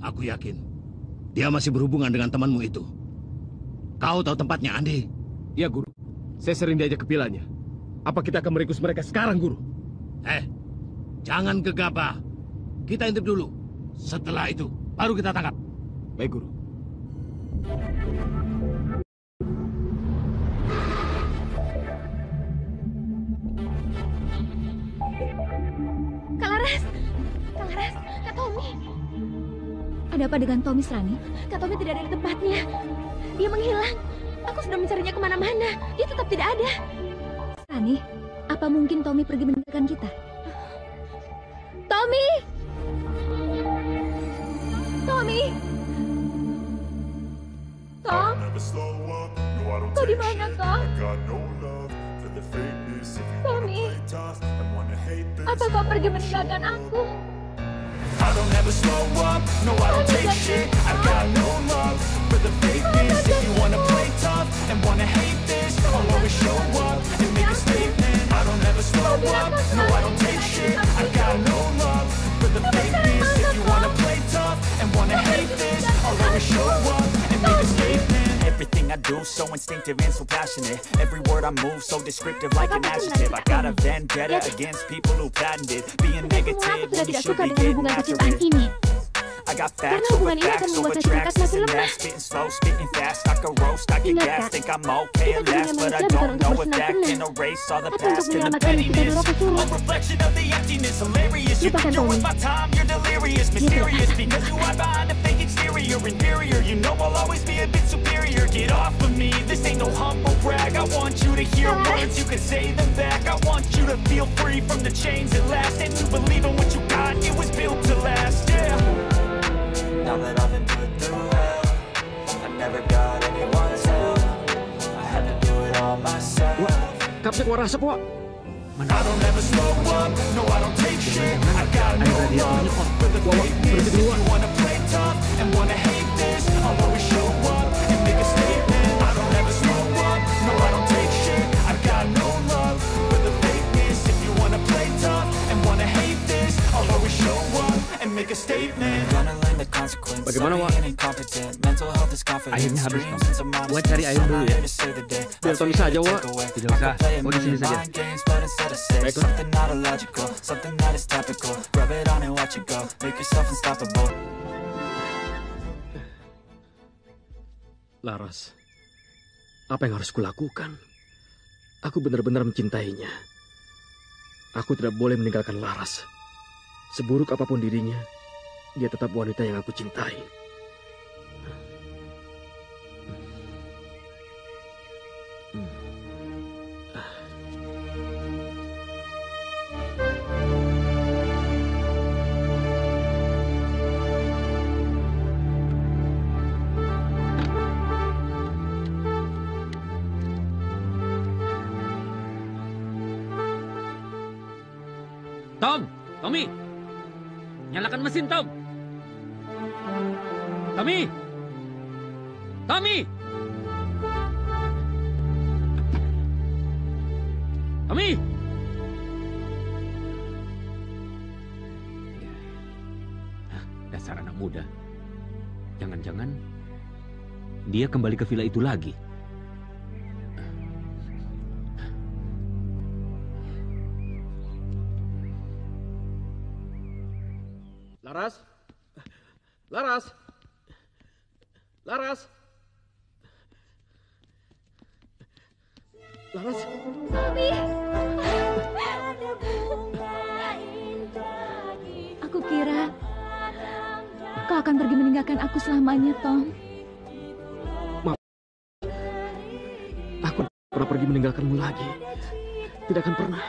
Aku yakin dia masih berhubungan dengan temanmu itu. Kau tahu tempatnya, Andi? Ya, Guru. Saya sering diajak ke vilanya. Apa kita akan meringkus mereka sekarang, Guru? Jangan gegabah. Kita intip dulu. Setelah itu, baru kita tangkap. Baik, Guru. Kak Laras, Kak Tommy. Ada apa dengan Tommy, Serani? Kak Tommy tidak ada di tempatnya. Dia menghilang. Aku sudah mencarinya kemana-mana. Dia tetap tidak ada. Serani, apa mungkin Tommy pergi meninggalkan kita? Tommy! Tom? Kau di mana, Tom? Tommy, apa kau pergi meninggalkan aku? I don't ever slow up, no I don't take shit. I've got no love for the fakeness. If you wanna play tough and wanna hate this, I'll always show up and make a statement. I don't ever slow up, no I don't take shit. I've got no love for the fakeness. If you wanna play tough and wanna hate this, I'll always show up and make a statement. Everything I do so instinctive and so passionate. Every word I move so descriptive like an adjective. I got a vendetta against people who patented being negative when you should be getting after it. I got facts over facts over tracks, this and that. Spitting slow, spitting fast, I can roast, I get gas. Think I'm okay at last, but I don't know if that can erase all the past and the pettiness. A reflection of the emptiness, hilarious. You think you're worth my time, you're delirious. Mysterious because you hide behind a fake exterior. you're inferior. You know I'll always be a bit superior. Get off of me, this ain't no humble brag. I want you to hear words, you can say them back. I want you to feel free from the chains that last, and to believe in what you got, it was built to last, yeah. Now that I've been put through hell, I never got anyone's help. I had to do it all myself. Kapsek warasep, Wak. I don't ever slow up, no I don't take shit. I got no love for the fakeness. If you wanna play tough and wanna hate this, I'll always show up and make a statement. I don't ever slow up, no I don't take shit. I got no love for the fakeness. If you wanna play tough and wanna hate this, I'll always show up and make a statement. Gonna learn the consequence. Bagaimana, Wak? Airnya habis, Tom. Gua cari air dulu ya. Biar Tommy saja, Wak. Tidak usah, gua di sini saja. Something not illogical, something that is topical. Rub it on and watch it go. Make yourself unstoppable. Laras, apa yang harus kulakukan? Aku benar-benar mencintainya. Aku tidak boleh meninggalkan Laras. Seburuk apapun dirinya, dia tetap wanita yang aku cintai. Tommy, nyalakan mesin, Tom. Tommy, Tommy, Tommy. Dasar anak muda. Jangan-jangan dia kembali ke villa itu lagi. Laras, Laras, Laras, Laras. Tommy, aku kira kau akan pergi meninggalkan aku selamanya, Tom. Maaf, aku tidak pernah pergi meninggalkanmu lagi. Tidak akan pernah.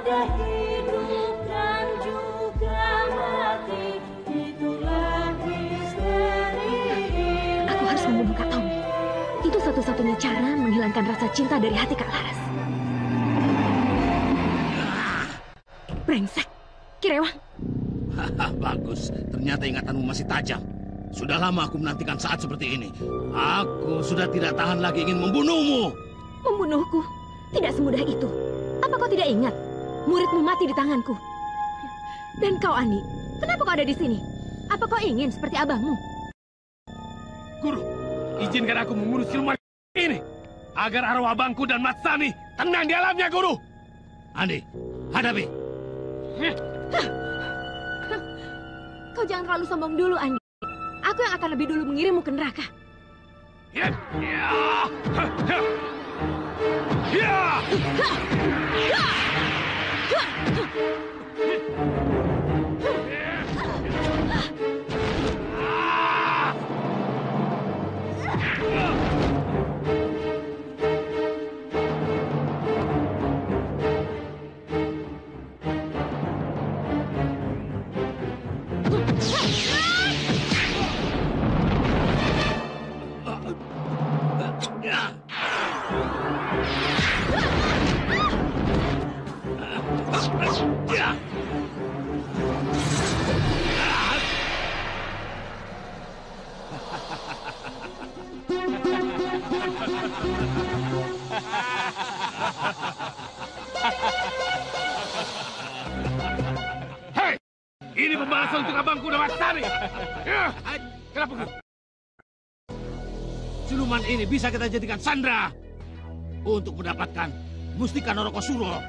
Ada hidup dan juga mati, itulah misteri. Aku harus membunuh Kak Tommy. Itu satu-satunya cara menghilangkan rasa cinta dari hati Kak Laras. Brengsek, Kirewang. Bagus, ternyata ingatanmu masih tajam. Sudah lama aku menantikan saat seperti ini. Aku sudah tidak tahan lagi ingin membunuhmu. Membunuhku? Tidak semudah itu. Apa kau tidak ingat? Muridmu mati di tanganku. Dan kau, Andi, kenapa kau ada di sini? Apa kau ingin seperti abangmu? Guru, izinkan aku membunuh siluman ini agar arwah abangku dan Matsami tenang di alamnya, Guru. Andi, hadapi. Kau jangan terlalu sombong dulu, Andi. Aku yang akan lebih dulu mengirimmu ke neraka. Hei, ini pembalasan untuk abangku dan Matsami. Kenapa, Guru? Siluman ini bisa kita jadikan sandera untuk mendapatkan Mustika Norokosuro.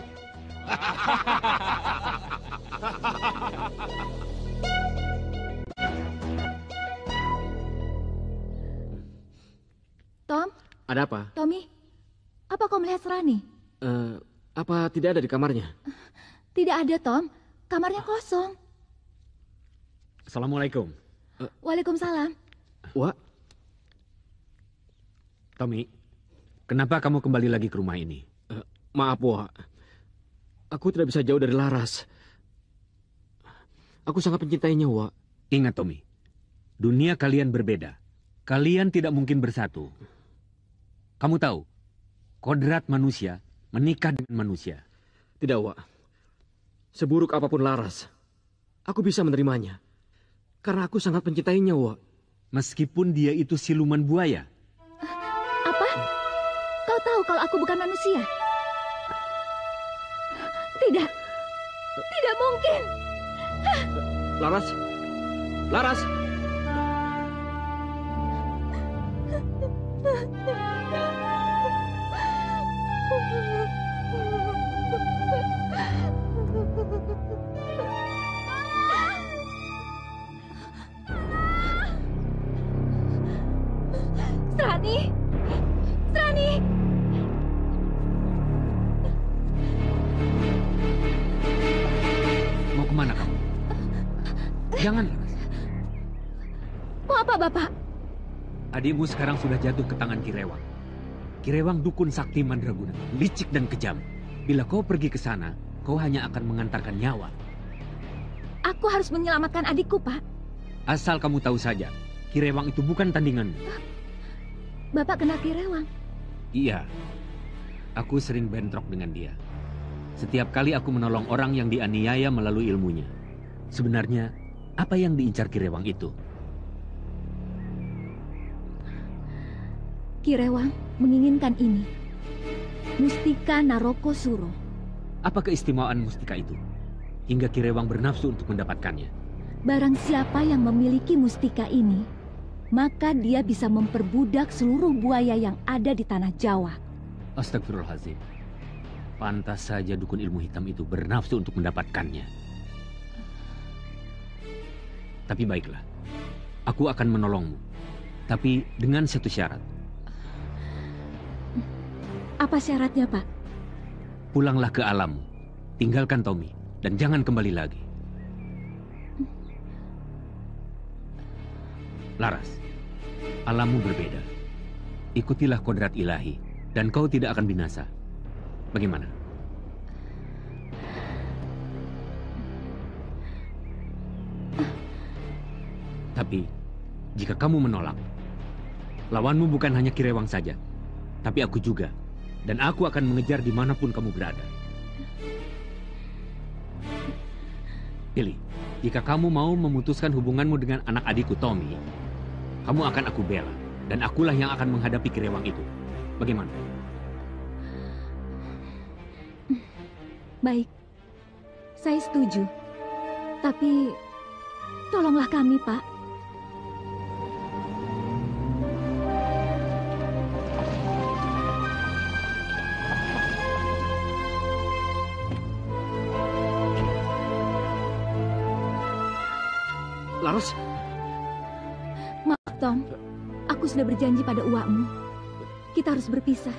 Tom? Ada apa? Tommy, apa kau melihat Serani? Apa tidak ada di kamarnya? Tidak ada, Tom. Kamarnya kosong. Assalamualaikum. Waalaikumsalam. Wak. Tommy, kenapa kamu kembali lagi ke rumah ini? Maaf, Wak. Aku tidak bisa jauh dari Laras. Aku sangat mencintainya, Wak. Ingat, Tommy. Dunia kalian berbeda. Kalian tidak mungkin bersatu. Kamu tahu, kodrat manusia menikah dengan manusia. Tidak, Wak. Seburuk apapun Laras, aku bisa menerimanya. Karena aku sangat mencintainya, Wak. Meskipun dia itu siluman buaya. Apa? Kau tahu kalau aku bukan manusia? Tidak. Tidak mungkin. Laras. Laras. Srani. Srani. Mau kemana kamu? Jangan. Mau apa, Bapak? Adikmu sekarang sudah jatuh ke tangan Kirewang. Kirewang dukun sakti mandraguna, licik dan kejam. Bila kau pergi ke sana, kau hanya akan mengantarkan nyawa. Aku harus menyelamatkan adikku, Pak. Asal kamu tahu saja, Kirewang itu bukan tandinganmu. Bapak kenal Kirewang? Iya, aku sering bentrok dengan dia. Setiap kali aku menolong orang yang dianiaya melalui ilmunya. Sebenarnya, apa yang diincar Kirewang itu? Kirewang menginginkan ini. Mustika Naroko Suro. Apa keistimewaan mustika itu? Hingga Kirewang bernafsu untuk mendapatkannya. Barang siapa yang memiliki mustika ini, maka dia bisa memperbudak seluruh buaya yang ada di tanah Jawa. Astagfirullahaladzim. Pantas saja dukun ilmu hitam itu bernafsu untuk mendapatkannya. Tapi baiklah, aku akan menolongmu. Tapi dengan satu syarat. Apa syaratnya, Pak? Pulanglah ke alammu, tinggalkan Tommy, dan jangan kembali lagi. Laras, alammu berbeda. Ikutilah kodrat ilahi, dan kau tidak akan binasa. Bagaimana? Tapi, jika kamu menolak, lawanmu bukan hanya Kirewang saja, tapi aku juga. Dan aku akan mengejar dimanapun kamu berada. Pilih, jika kamu mau memutuskan hubunganmu dengan anak adikku Tommy, kamu akan aku bela. Dan akulah yang akan menghadapi Kirewang itu. Bagaimana? Baik, saya setuju. Tapi, tolonglah kami, Pak. Laras. Maaf, Tom. Aku sudah berjanji pada uakmu. Kita harus berpisah.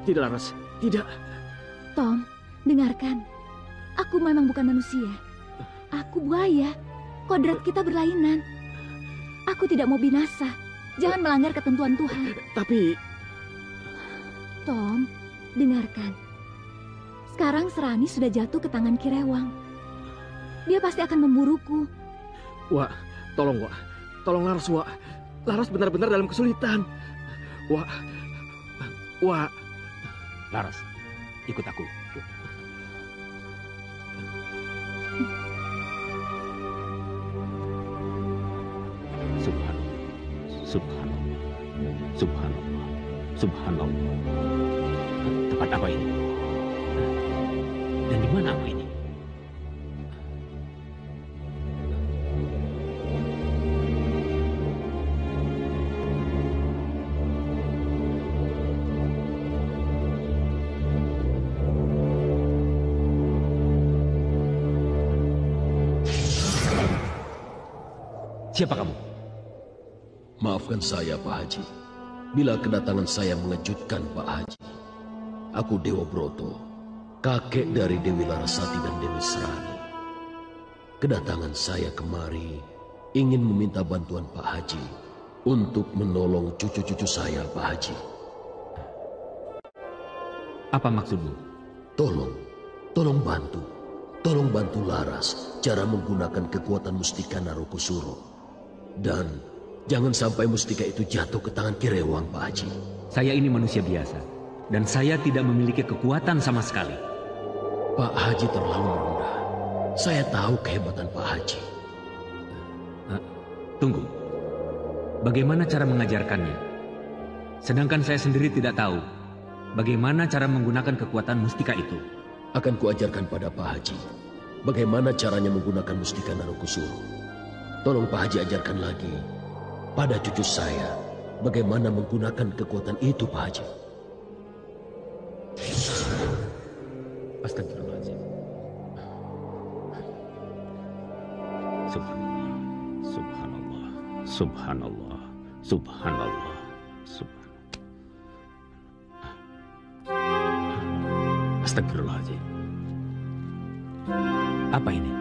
Tidak, Laras. Tidak. Tom, dengarkan. Aku memang bukan manusia. Aku buaya. Kodrat kita berlainan. Aku tidak mau binasa. Jangan melanggar ketentuan Tuhan. Tapi... Tom, dengarkan. Sekarang Srani sudah jatuh ke tangan Kirewang. Dia pasti akan memburuku. Wak, tolong, Wak. Tolong Laras, Wak. Laras benar-benar dalam kesulitan. Wak. Wak. Laras, ikut aku. Subhanallah. Subhanallah. Subhanallah. Subhanallah. Tempat apa ini? Dan di mana aku ini? Siapa kamu? Maafkan saya, Pak Haji. Bila kedatangan saya mengejutkan Pak Haji. Aku Dewa Broto, kakek dari Dewi Larasati dan Dewi Srani. Kedatangan saya kemari ingin meminta bantuan Pak Haji untuk menolong cucu-cucu saya, Pak Haji. Apa maksudmu? Tolong bantu. Tolong bantu Laras cara menggunakan kekuatan mustika Narokusuro. Dan jangan sampai mustika itu jatuh ke tangan Kirewang, Pak Haji. Saya ini manusia biasa, dan saya tidak memiliki kekuatan sama sekali. Pak Haji terlalu rendah. Saya tahu kehebatan Pak Haji. Tunggu. Bagaimana cara mengajarkannya? Sedangkan saya sendiri tidak tahu bagaimana cara menggunakan kekuatan mustika itu. Akan kuajarkan pada Pak Haji bagaimana caranya menggunakan mustika Narokusuro. Tolong Pak Haji ajarkan lagi pada cucu saya bagaimana menggunakan kekuatan itu, Pak Haji. Astagfirullahaladzim. Subhanallah. Subhanallah. Subhanallah. Astagfirullahaladzim. Apa ini?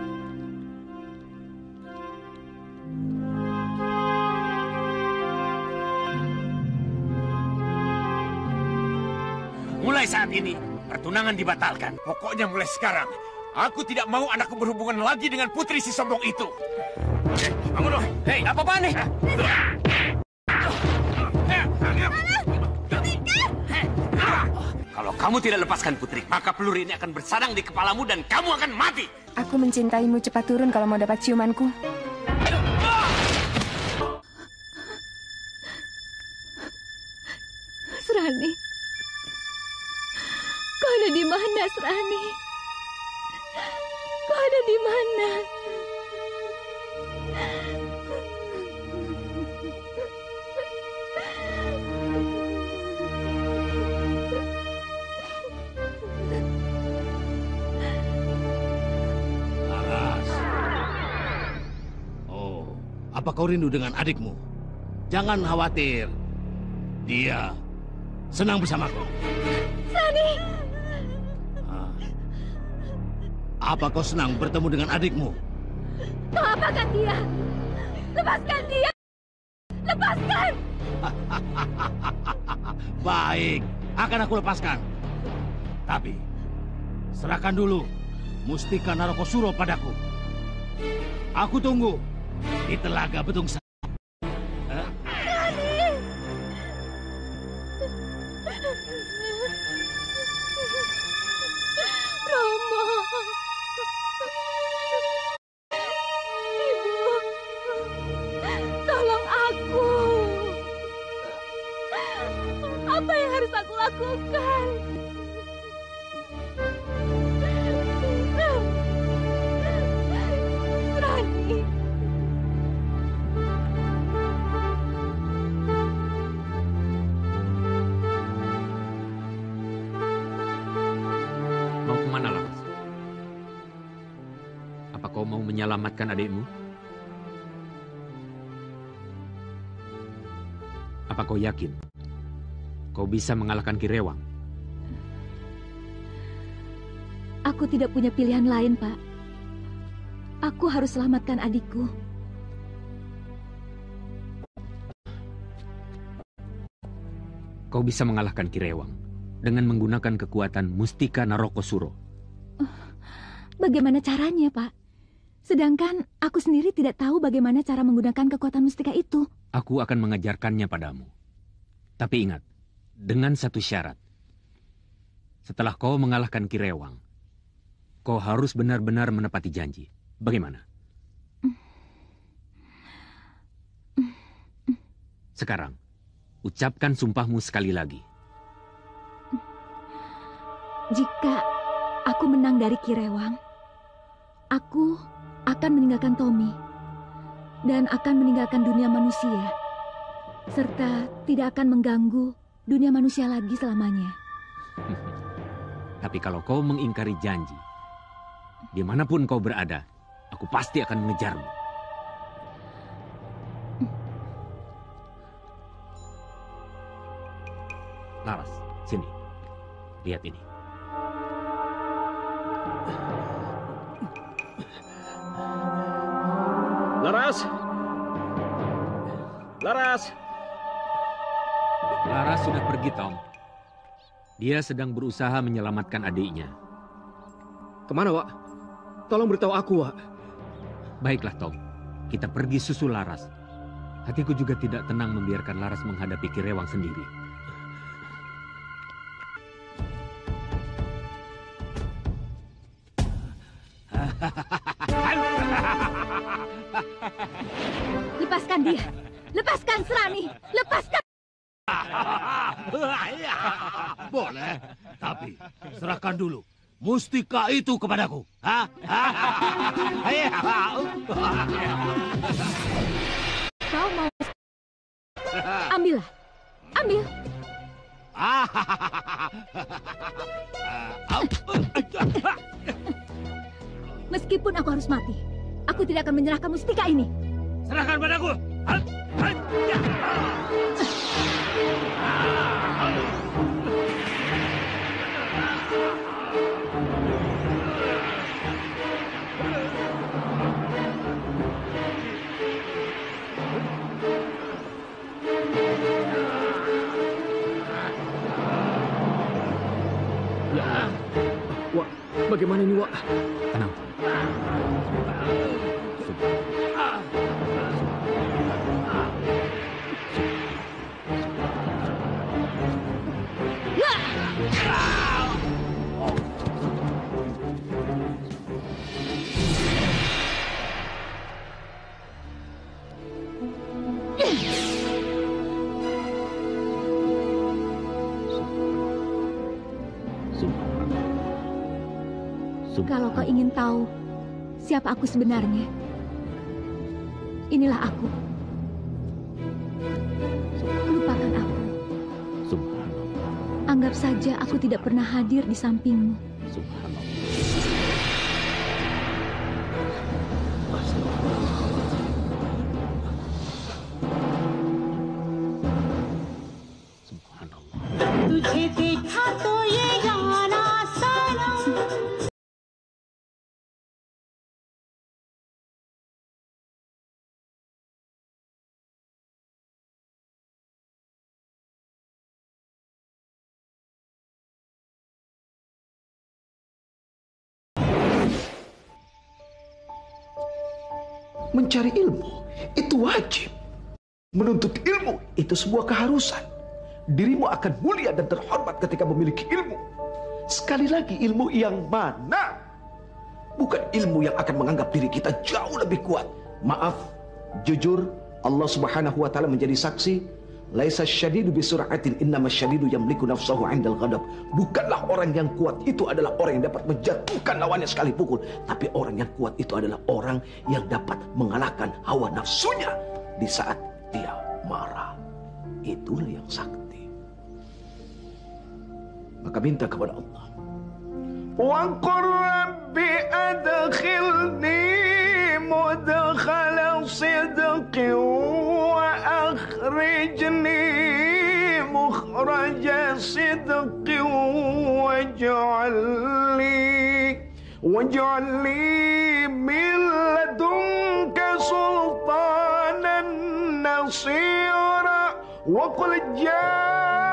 Mulai saat ini, pertunangan dibatalkan. Pokoknya mulai sekarang, aku tidak mau anakku berhubungan lagi dengan putri si sombong itu. Bangun loh. Hei, apa-apaan nih? Kalau kamu tidak lepaskan putri, maka peluru ini akan bersarang di kepalamu dan kamu akan mati. Aku mencintaimu, cepat turun kalau mau dapat ciumanku. Serani. Kau ada di mana, Serani? Kau ada di mana? Laras. Oh, apa kau rindu dengan adikmu? Jangan khawatir. Dia senang bersamaku. Serani! Apa kau senang bertemu dengan adikmu? Kau apakan dia? Lepaskan dia! Lepaskan! Baik, akan aku lepaskan. Tapi, serahkan dulu mustika Narokusuro padaku. Aku tunggu di Telaga Betung Sari. Romo. Ibu. Tolong aku. Apa yang harus aku lakukan? Rani. Mau kemana, Laras? Apa kau mau menyelamatkan adikmu? Apa kau yakin kau bisa mengalahkan Kirewang? Aku tidak punya pilihan lain, Pak. Aku harus selamatkan adikku. Kau bisa mengalahkan Kirewang dengan menggunakan kekuatan mustika Narokusuro. Bagaimana caranya, Pak? Sedangkan aku sendiri tidak tahu bagaimana cara menggunakan kekuatan mustika itu. Aku akan mengajarkannya padamu. Tapi ingat, dengan satu syarat. Setelah kau mengalahkan Kirewang, kau harus benar-benar menepati janji. Bagaimana? Sekarang, ucapkan sumpahmu sekali lagi. Jika aku menang dari Kirewang, aku akan meninggalkan Tommy dan akan meninggalkan dunia manusia, serta tidak akan mengganggu dunia manusia lagi selamanya. Tapi kalau kau mengingkari janji, dimanapun kau berada, aku pasti akan mengejarmu. Laras, sini. Lihat ini. Laras, Laras! Laras sudah pergi, Tom. Dia sedang berusaha menyelamatkan adiknya. Kemana, Wak? Tolong beritahu aku, Wak. Baiklah, Tom. Kita pergi susul Laras. Hatiku juga tidak tenang membiarkan Laras menghadapi Kirewang sendiri. Lepaskan dia. Lepaskan Serani. Lepaskan. Boleh, tapi serahkan dulu mustika itu kepadaku. Kau mau... Ambillah. Ambil. Meskipun aku harus mati, aku tidak akan menyerahkan mustika ini. Serahkan padaku. Ya, Wak, bagaimana ini, Wak? Tenang. Kalau kau ingin tahu siapa aku sebenarnya, inilah aku. Lupakan aku. Anggap saja aku tidak pernah hadir di sampingmu. Mencari ilmu itu wajib. Menuntut ilmu itu sebuah keharusan. Dirimu akan mulia dan terhormat ketika memiliki ilmu. Sekali lagi, ilmu yang mana? Bukan ilmu yang akan menganggap diri kita jauh lebih kuat. Maaf, jujur, Allah Subhanahu wa taala menjadi saksi. Laisa syadidu bisur'atin innama syadidu yamliku nafsahu 'indal ghadab. Bukanlah orang yang kuat itu adalah orang yang dapat menjatuhkan lawannya sekali pukul, tapi orang yang kuat itu adalah orang yang dapat mengalahkan hawa nafsunya di saat dia marah. Itulah yang sakti. Maka minta kepada Allah. Wa qur rabbi adkhilni mudkhala sidqin wa akhrijni mukhraja sidqin waj'al li min ladunka sultanan nasira wa qul ja'al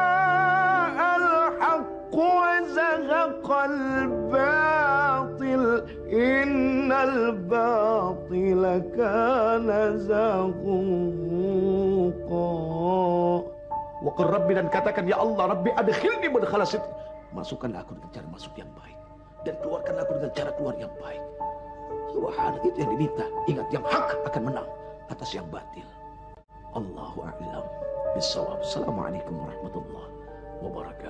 haqq wa zahaqal batil innal batila kana zahuqa. Wa qul rabbi, dan katakan, ya Allah, Rabbi adkhilni mudkhala sidq, masukkanlah aku dengan cara masuk yang baik dan keluarkanlah aku dengan cara keluar yang baik. Subhanallah, itu yang diminta. Ingat, yang hak akan menang atas yang batil. Allahu a'lam bishawab. Assalamualaikum warahmatullahi wabarakatuh.